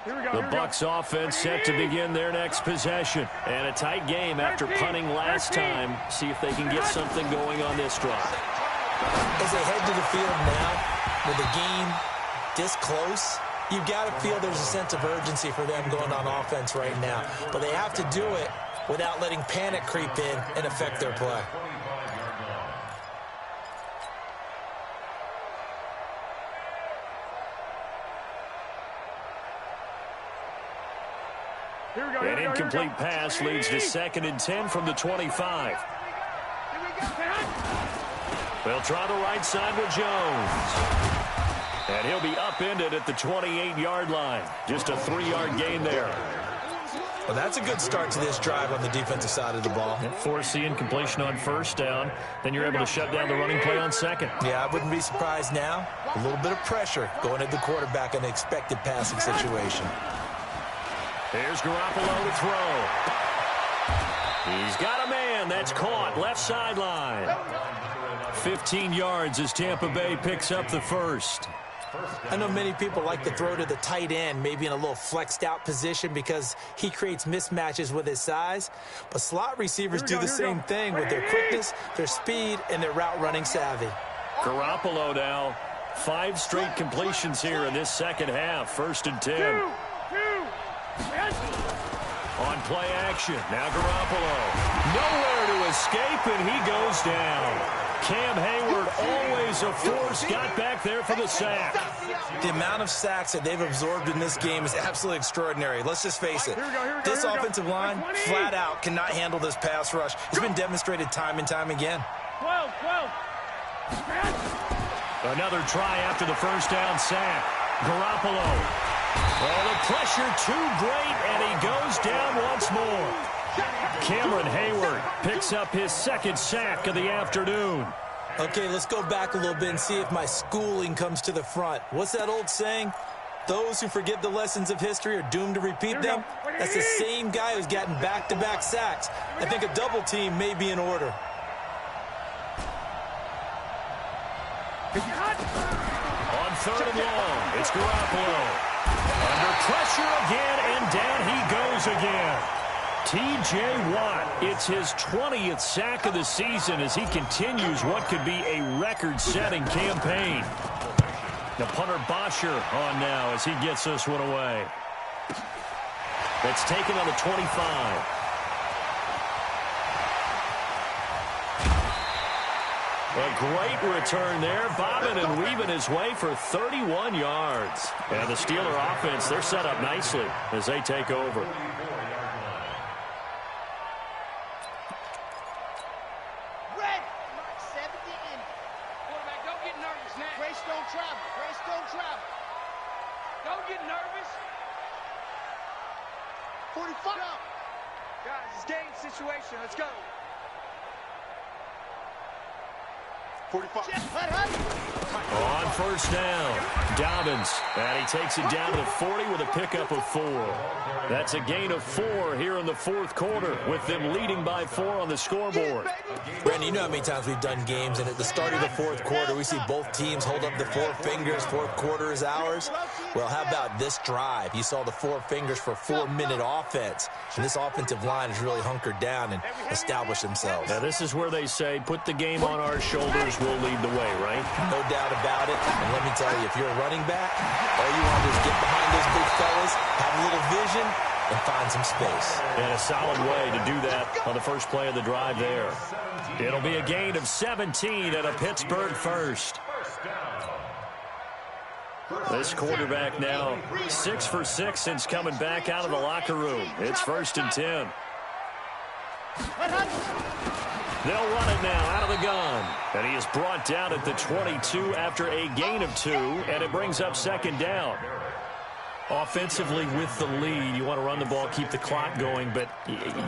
Speaker 5: The Bucs offense set to begin their next possession. And a tight game after punting last time. See if they can get something going on this drive.
Speaker 6: As they head to the field now, with the game this close, you've got to feel there's a sense of urgency for them going on offense right now. But they have to do it without letting panic creep in and affect their play.
Speaker 5: An incomplete pass leads to 2nd and 10 from the 25. They'll try the right side with Jones. And he'll be upended at the 28-yard line. Just a 3-yard gain there.
Speaker 6: Well, that's a good start to this drive on the defensive side of the ball.
Speaker 5: Force the incompletion on first down. Then you're able to shut down the running play on second.
Speaker 6: Yeah, I wouldn't be surprised now. A little bit of pressure going at the quarterback in an expected passing situation.
Speaker 5: Here's Garoppolo to throw. He's got a man. That's caught. Left sideline. 15 yards as Tampa Bay picks up the first.
Speaker 6: I know many people like to throw to the tight end, maybe in a little flexed out position because he creates mismatches with his size. But slot receivers do the same thing with their quickness, their speed, and their route running savvy.
Speaker 5: Garoppolo now, 5 straight completions here in this second half. 1st and 10. On play action, now Garoppolo. Nowhere to escape, and he goes down. Cam Hayward, always a force, got back there for the sack.
Speaker 6: The amount of sacks that they've absorbed in this game is absolutely extraordinary. Let's just face it. This offensive line, flat out, cannot handle this pass rush. It's been demonstrated time and time again.
Speaker 7: 12.
Speaker 5: Another try after the first down sack. Garoppolo. Oh, the pressure too great, and he goes down once more. Cameron Hayward picks up his 2nd sack of the afternoon.
Speaker 6: Okay, let's go back a little bit and see if my schooling comes to the front. What's that old saying? Those who forget the lessons of history are doomed to repeat them. That's the same guy who's gotten back-to-back sacks. I think a double team may be in order.
Speaker 5: On 3rd and long, it's Garoppolo. Under pressure again, and down he goes again. T.J. Watt, it's his 20th sack of the season as he continues what could be a record-setting campaign. The punter Bosher on now as he gets this one away. That's taken on the 25. A great return there, bobbing and weaving his way for 31 yards. And the Steeler offense, they're set up nicely as they take over.
Speaker 7: Red, 70 in. Quarterback, don't get nervous now. Grace don't travel. Grace don't travel. Don't get nervous. 45. Guys, it's game situation. Let's go. 45.
Speaker 5: On first down, Dobbins, and he takes it down to the 40 with a pickup of 4. That's a gain of 4 here in the 4th quarter, with them leading by 4 on the scoreboard.
Speaker 6: Brandon, you know how many times we've done games, and at the start of the 4th quarter, we see both teams hold up the 4 fingers, 4th quarter is ours. Well, how about this drive? You saw the 4 fingers for 4-minute offense, and this offensive line has really hunkered down and established themselves.
Speaker 5: Now, this is where they say, put the game on our shoulders, we'll lead the way, right?
Speaker 6: No doubt about it. And let me tell you, if you're a running back, all you want to do is get behind those big fellas, have a little vision, and find some space.
Speaker 5: And a solid way to do that on the first play of the drive there. It'll be a gain of 17 and a Pittsburgh first. This quarterback now 6 for 6 since coming back out of the locker room. It's 1st and 10. They'll run it now out of the gun. And he is brought down at the 22 after a gain of 2, and it brings up 2nd down. Offensively with the lead, you want to run the ball, keep the clock going, but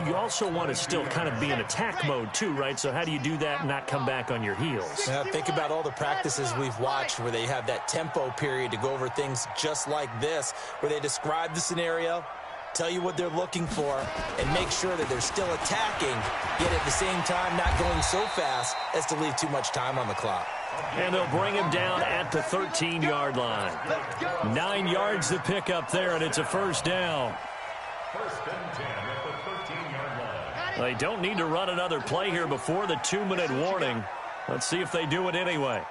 Speaker 5: you also want to still kind of be in attack mode too, right? So how do you do that and not come back on your heels?
Speaker 6: Think about all the practices we've watched where they have that tempo period to go over things just like this, where they describe the scenario, tell you what they're looking for, and make sure that they're still attacking, yet at the same time not going so fast as to leave too much time on the clock.
Speaker 5: And they'll bring him down at the 13-yard line. 9 yards to pick up there, and it's a 1st down.
Speaker 9: 1st and 10 at the 13-yard line.
Speaker 5: They don't need to run another play here before the 2-minute warning. Let's see if they do it anyway.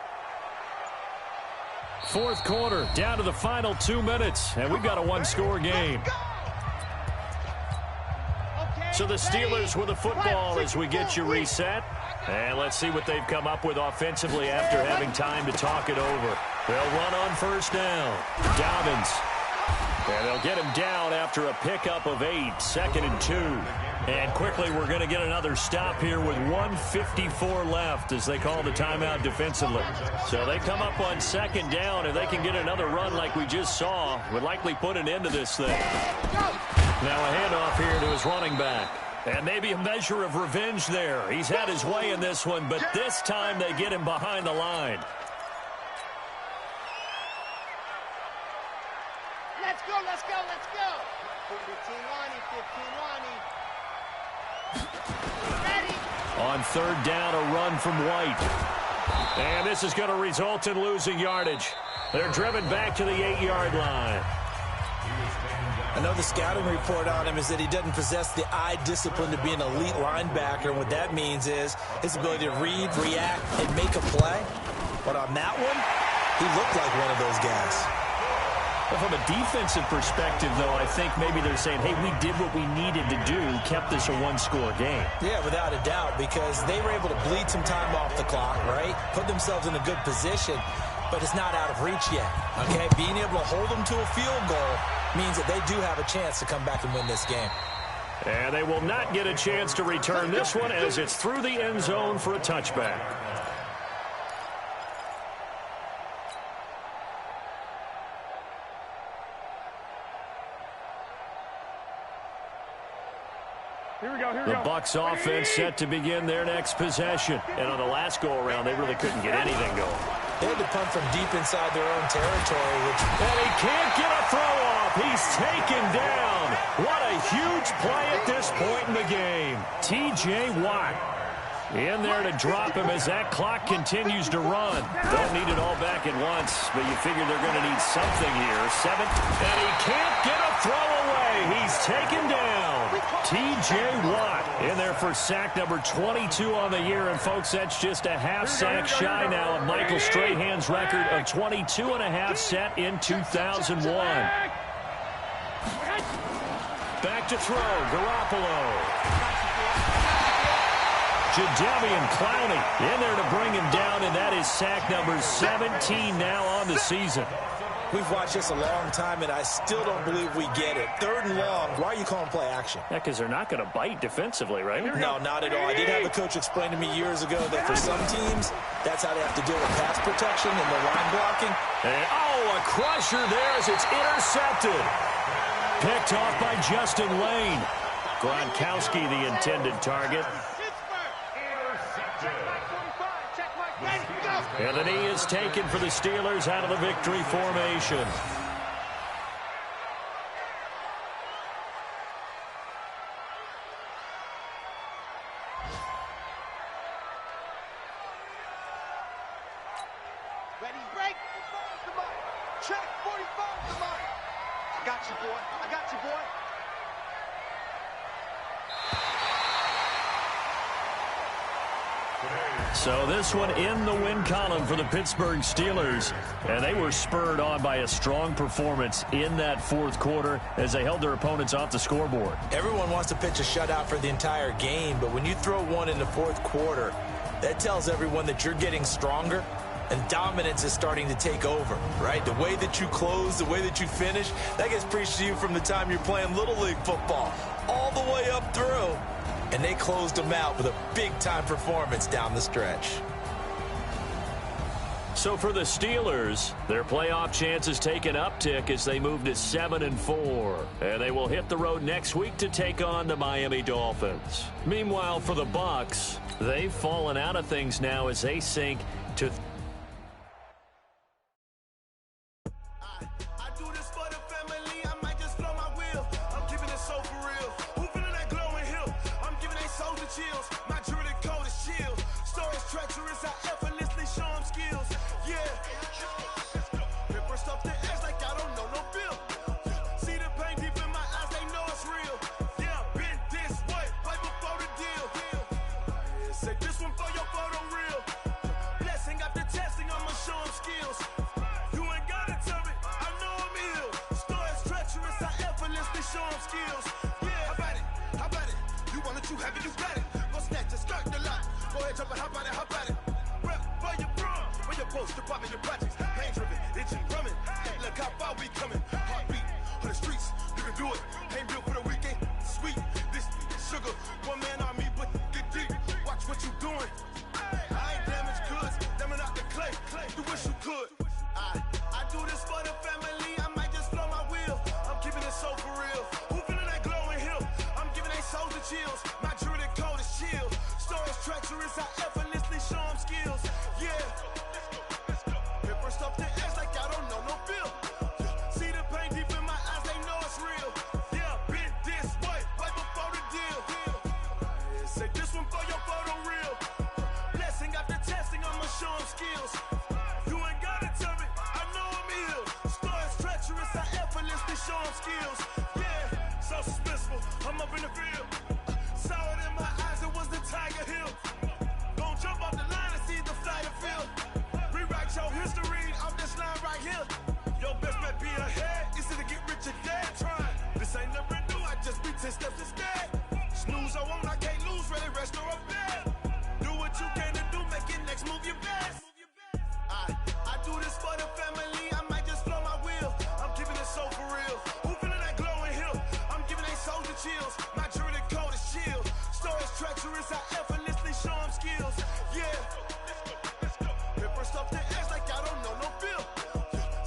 Speaker 5: 4th quarter, down to the final 2 minutes, and we've got a 1-score game. So the Steelers with the football as we get you reset. And let's see what they've come up with offensively after having time to talk it over. They'll run on 1st down. Dobbins. And they'll get him down after a pickup of 8. 2nd and 2. And quickly, we're going to get another stop here with 1:54 left as they call the timeout defensively. So they come up on second down. If they can get another run like we just saw, would likely put an end to this thing. Now a handoff here to his running back. And maybe a measure of revenge there. He's had his way in this one, but this time they get him behind the line.
Speaker 7: Let's go, let's go, let's go. 15 Lonnie, 15 Lonnie. Ready.
Speaker 5: On third down, a run from White. And this is going to result in losing yardage. They're driven back to the 8-yard line.
Speaker 6: I know the scouting report on him is that he doesn't possess the eye discipline to be an elite linebacker. And what that means is his ability to read, react, and make a play. But on that one, he looked like one of those guys.
Speaker 5: Well, from a defensive perspective, though, I think maybe they're saying, hey, we did what we needed to do, kept this a one-score game.
Speaker 6: Yeah, without a doubt, because they were able to bleed some time off the clock, right? Put themselves in a good position, but it's not out of reach yet, okay? Being able to hold them to a field goal means that they do have a chance to come back and win this game.
Speaker 5: And they will not get a chance to return this one as it's through the end zone for a touchback. The Bucs offense set to begin their next possession. And on the last go-around, they really couldn't get anything going.
Speaker 6: They had to punt from deep inside their own territory.
Speaker 5: And he can't get a throw off. He's taken down. What a huge play at this point in the game. T.J. Watt in there to drop him as that clock continues to run. Don't need it all back at once, but you figure they're going to need something here. 7, and he can't get a throw away. He's taken down. T.J. Watt in there for sack number 22 on the year. And, folks, that's just a half sack shy now of Michael Strahan's record of 22.5 set in 2001. Back to throw. Garoppolo. Jadeveon Clowney in there to bring him down, and that is sack number 17 now on the season.
Speaker 6: We've watched this a long time, and I still don't believe we get it. Third and long, why are you calling play action?
Speaker 5: Yeah, because they're not going to bite defensively, right?
Speaker 6: No, not at all. I did have a coach explain to me years ago that for some teams, that's how they have to deal with pass protection and the line blocking.
Speaker 5: And, a crusher there as it's intercepted. Picked off by Justin Lane. Gronkowski, the intended target. And the knee is taken for the Steelers out of the victory formation.
Speaker 7: Ready, break. Come on. Check 45. Come on. I got you, boy. I got you, boy.
Speaker 5: So this one in the win column for the Pittsburgh Steelers. And they were spurred on by a strong performance in that fourth quarter as they held their opponents off the scoreboard.
Speaker 6: Everyone wants to pitch a shutout for the entire game, but when you throw one in the fourth quarter, that tells everyone that you're getting stronger and dominance is starting to take over, right? The way that you close, the way that you finish, that gets preached to you from the time you're playing Little League football all the way up through. And they closed them out with a big-time performance down the stretch.
Speaker 5: So for the Steelers, their playoff chances take an uptick as they move to 7-4. And they will hit the road next week to take on the Miami Dolphins. Meanwhile, for the Bucs, they've fallen out of things now as they sink to
Speaker 7: Say this one for your photo reel. Blessing after
Speaker 10: 10 steps instead. Snooze or won't, I can't lose, really rest or a bed. Do what you can to do, make your next move your best. I do this for the family, I might just blow my wheel. I'm keeping it so for real. Who feeling that glowing hill? I'm giving they soldier chills. My jewelry cold is chill. Stories treacherous, I effortlessly show them skills. Yeah. Hit first off the edge like I don't know no feel.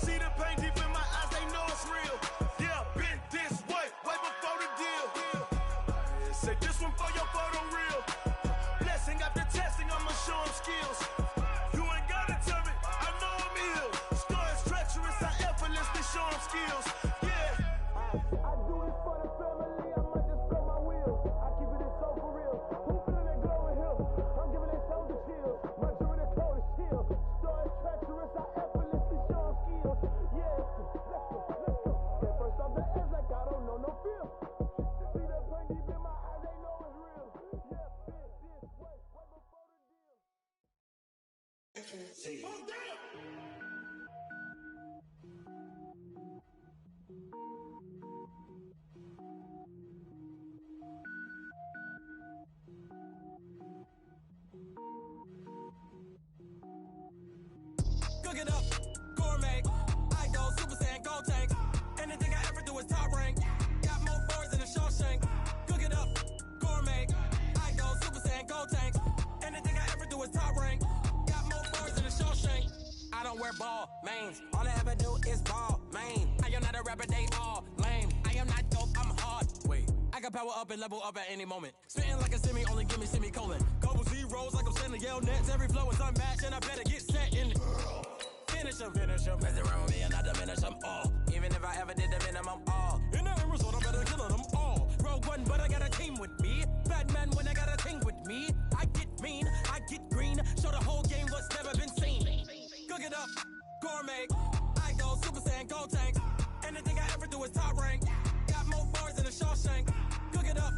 Speaker 10: See the pain deep in my eyes, they know it's real. Yeah, been this way before the deal. Say this one for your photo real. Blessing after testing, I'ma show them skills. You ain't gotta tell me, I know I'm ill. Stories treacherous, I effortlessly show them skills. Yeah. I do this for the family, I might just blow my wheel. I keep it so for real. Who feeling that glowing hill? I'm giving they soldier chills. My jewelry cold is chill. Stories treacherous, I effortlessly show them skills. Yeah, let's go. Hit first off the edge like I don't know no feel. See that pain deep in my eyes, they know it's real. Yeah, been this way before the deal. Hold down!
Speaker 1: Cook it up, gourmet. I go Super Saiyan, gold tank. Anything I ever do is top rank. Got more boards than a Shawshank. Cook it up, gourmet. I go Super Saiyan, gold tank. Anything I ever do is top rank. Got more boards than a Shawshank. I don't wear ball mains. All I ever do is ball main. I am not a rapper, they all lame. I am not dope, I'm hard. Wait, I can power up and level up at any moment. Spitting like a semi, only give me semicolon. Couple zeros like I'm sending yell nets. Every flow is unmatched and I better get set in. Finish them. Mess around with me and I diminish them all. Even if I ever did the minimum all. In the end result, I'm better killing them all. Rogue One, but I got a team with me. Batman when I got a thing with me. I get mean, I get green. Show the whole game what's never been seen. Cook it up, gourmet. I go Super Saiyan, gold tank. Anything I ever do is top rank. Got more bars than a Shawshank. Cook it up,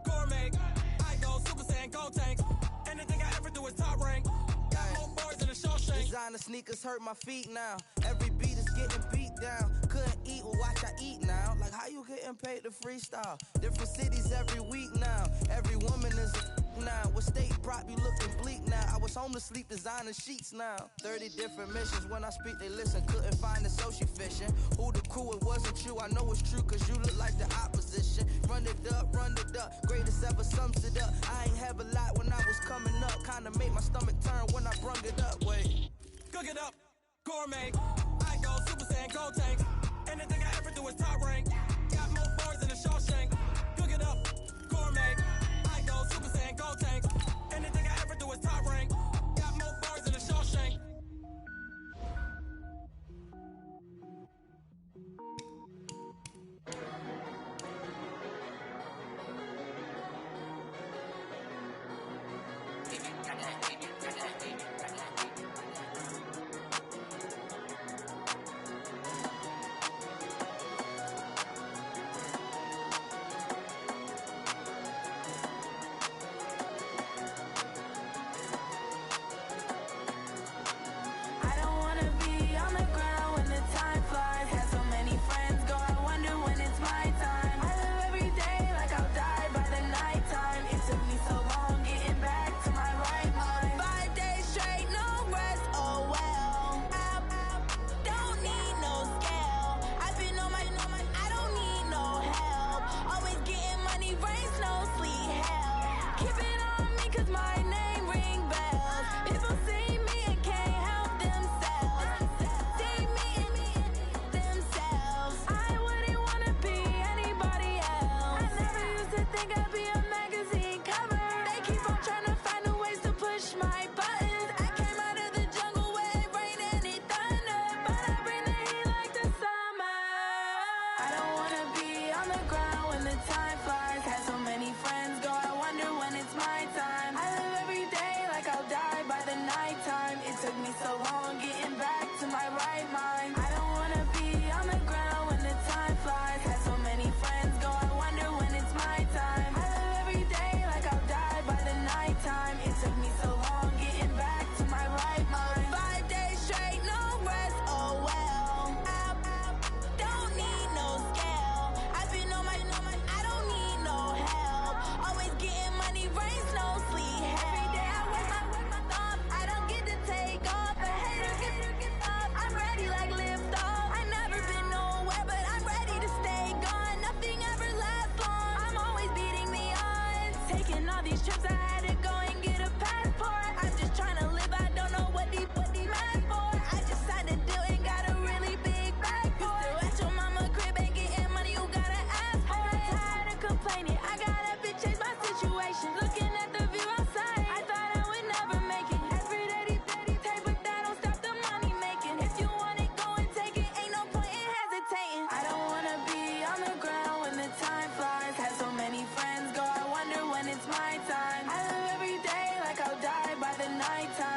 Speaker 1: gourmet. I go Super Saiyan, gold tank. Anything I ever do is top rank. Got more bars than a Shawshank.
Speaker 11: Designer sneakers hurt my feet now. Every beat is getting beat down. Couldn't eat, well watch I eat now. Like how you getting paid to freestyle? Different cities every week now. Every woman is a now. What state prop you looking bleak now? I was home to sleep designer sheets now. 30 different missions. When I speak they listen. Couldn't find it so she fishing. Who the crew, it wasn't you. I know it's true cause you look like the opposition. Run it up. Greatest ever sums it up. I ain't have a lot when I was coming up. Kinda made my stomach turn when I brung it up. Wait.
Speaker 1: Cook it up, gourmet. I go Super Saiyan, gold tank. Anything I ever do is top rank. Got more bars than a Shawshank. Cook it up, gourmet. I go Super Saiyan, gold tank. Anything I ever do is top rank. Got more bars than a Shawshank.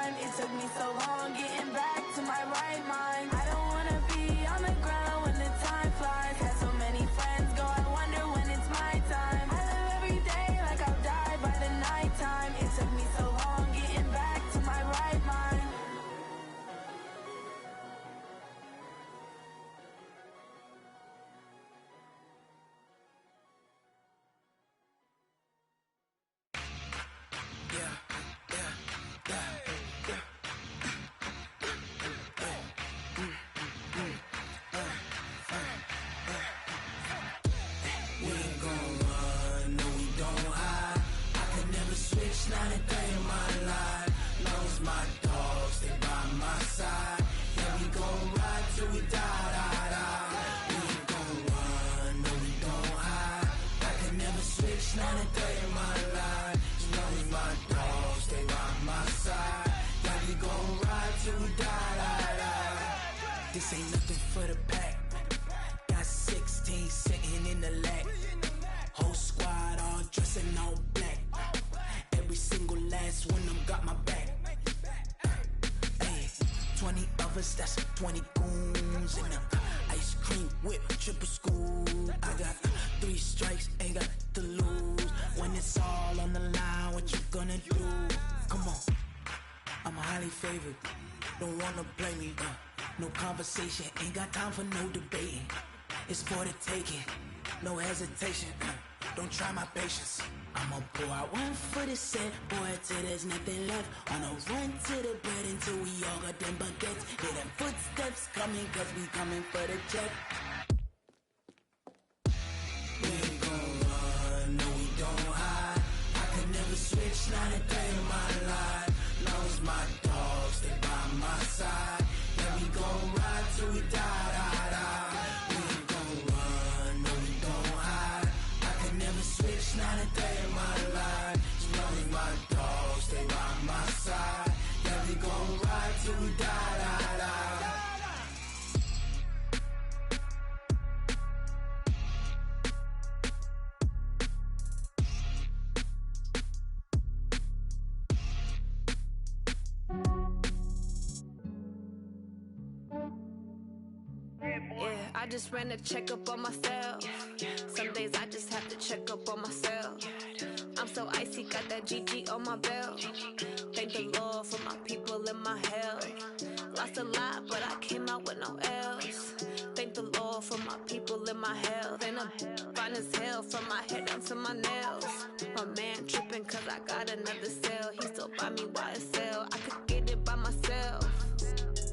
Speaker 12: time. It took me so long getting back to my right mind. I don't wanna be on the ground when the time flies. Had so many friends go, I wonder when it's my time. I live every day like I'll die by the nighttime. It took me so long getting back to my right mind.
Speaker 11: Not a day in my life. Long as my dogs, they by my side. Yeah, we gon' ride till we die. We ain't gon' run, no, we don't hide. I can never switch, not a day in my life. As long as my dogs, they by my side. Yeah, we gon' ride till we die. This ain't nothing for the pack. Got 16 sitting in the lap. Whole squad all dressing all black. Every single last one of them got my back. Hey, 20 of us, that's 20 goons. And ice cream whip, triple school. I got 3 strikes, ain't got to lose. When it's all on the line, what you gonna do? Come on, I'm highly favored. Don't wanna blame me, no conversation, ain't got time for no debating. It's for the taking, no hesitation. Don't try my patience. I'ma pour out one for the set, boy, till there's nothing left. On a run to the bread until we all got them baguettes. Hear them footsteps coming, cause we coming for the check. We ain't gon' run, no, we don't hide. I could never switch, not a day in my life. Long as my dogs, they by my side. Yeah, we gon' ride till we die. We ain't gon' run, no, we don't hide. I could never switch, not a day in my life. As long as my dogs, they by my side. Yeah, we gon' ride till we die.
Speaker 2: Yeah, I just ran a checkup on myself. Some days I just have to check up on myself. I'm so icy, got that GG on my belt. Thank the Lord for my people in my health. Lost a lot, but I came out with no L's. Thank the Lord for my people in my health. And I'm fine as hell from my head down to my nails. My man tripping cause I got another cell. He still buy me YSL. I could get it by myself.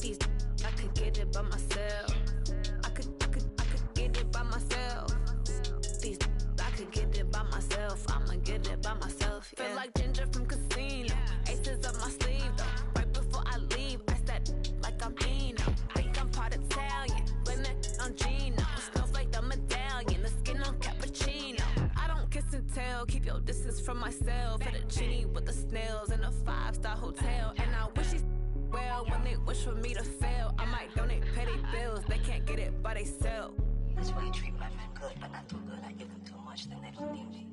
Speaker 2: These I could get it by myself. I could get it by myself. These I could get it by myself. I'ma get it by myself. Yeah. Feel like Ginger from Casino. Aces up my sleeve though. Right before I leave, I said like I'm Dino. Think I'm part Italian. Blame it on Gino. Smells like the medallion. The skin on cappuccino. I don't kiss and tell. Keep your distance from myself. Fettuccine with the snails in a 5-star hotel. And I wish he's well when they wish for me to fail. I might donate petty bills. They can't get it by themselves.
Speaker 3: That's why you treat my men good, but not too good. I give them too much, then they don't need me.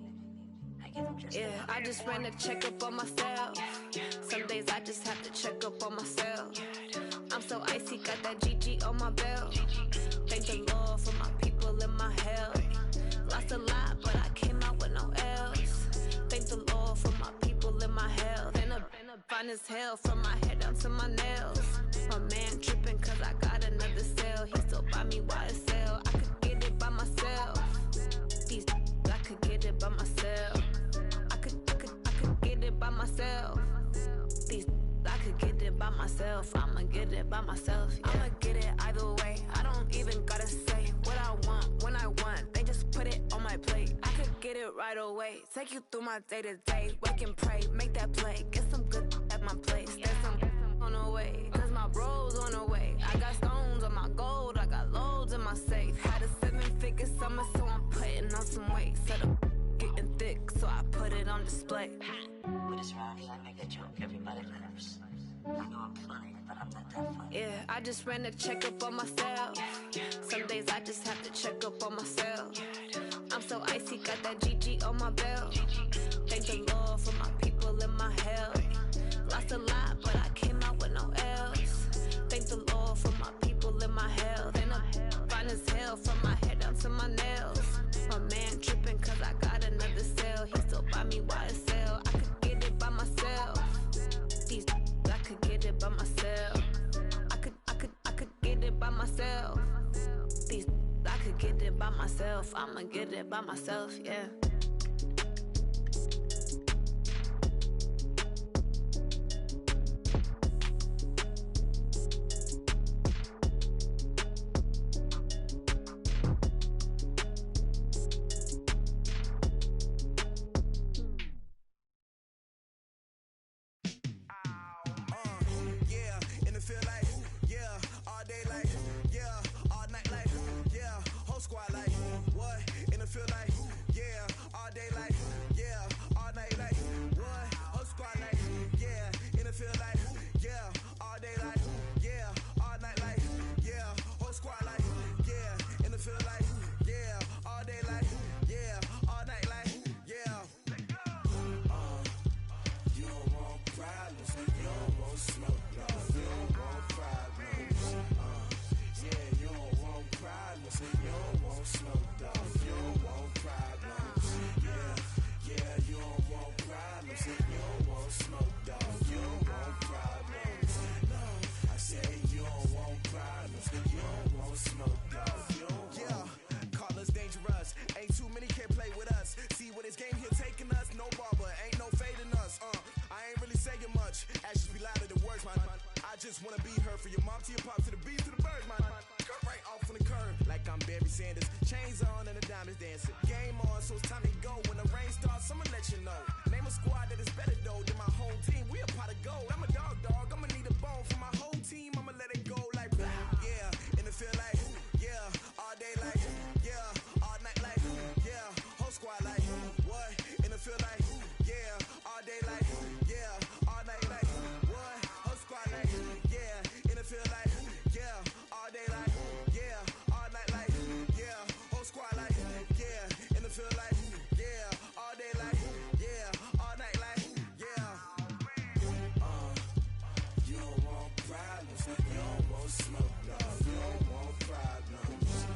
Speaker 3: I give them just
Speaker 2: yeah, I just ran a checkup on myself. Some days I just have to check up on myself. I'm so icy, got that GG on my belt. Thank the Lord for my people in my health. Lost a lot, but I came out with no L's. Thank the Lord for my people in my health. And I'm fine as hell from my head down to my nails. My man tripping cause I got another cell. He still buy me YSL. I could get it by myself. These I could get it by myself. I could get it by myself. These I could get it by myself. I'ma get it by myself. Yeah. I'ma get it either way. I don't even gotta say what I want when I want. They just put it on my plate. I could get it right away. Take you through my day to day. Wake and pray, make that play. Get some good at my place. There's some on the way. Cause my bros on the way. I got stones on my gold. I got loads in my safe. Had a 7-figure summer, so I'm putting on some weight. Set up getting thick, so I put it on display.
Speaker 3: With this round, I make a joke, everybody laughs. I know I'm funny, but I'm not that funny.
Speaker 2: Yeah, I just ran a checkup on myself. Some days I just have to check up on myself. I'm so icy, got that GG on my belt. Thank the Lord for my people in my health. Lost a lot, but I came get it by myself. I'ma get it by myself, yeah.
Speaker 10: Just wanna be her for your mom to your pop to the beat to the bird, man. Skirt right off on the curb like I'm Barry Sanders. Chains on and the diamonds dancing. Game on, so it's time to go. When the rain starts, I'ma let you know. Name a squad that is better though than my whole team. We a pot of gold. I'm a dog. I'ma need a bone for my whole team. I'ma let it go like yeah. And it feel like yeah. All day like yeah. All night like yeah. Whole squad like what? And it feel like yeah. All day like yeah. All night like what? Whole squad like yeah. And it feel like yeah. All day like yeah. All night like yeah. Whole squad like yeah. And it feel like yeah. All day like yeah. All night like yeah. You don't want problems. You don't want smoke, no. You don't want problems.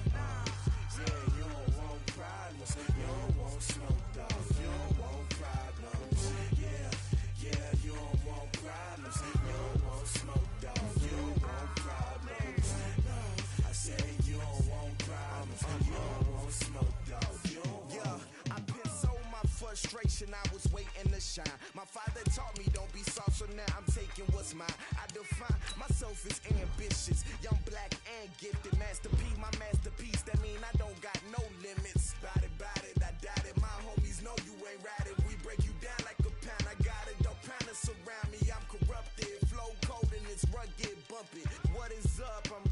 Speaker 10: Yeah, you don't want problems. You don't want smoke, dog. You don't want problems. Yeah, you don't want problems. You don't want smoke, dog. You don't want problems. No, I said you don't want problems. You don't want smoke, dog. You don't want. Yeah, I've been so my frustration. I was waiting to shine. My father taught me don't be soft, so now I'm taking what's mine. I define myself as ambitious, young, black, and gifted. Master P, my masterpiece. That mean I don't got no limits. Bout it, I doubt it. My homies know you ain't ratted. We break you down like a pound. I got it, don't pound us around me. I'm corrupted, flow cold and it's rugged, bump it. What is up? I'm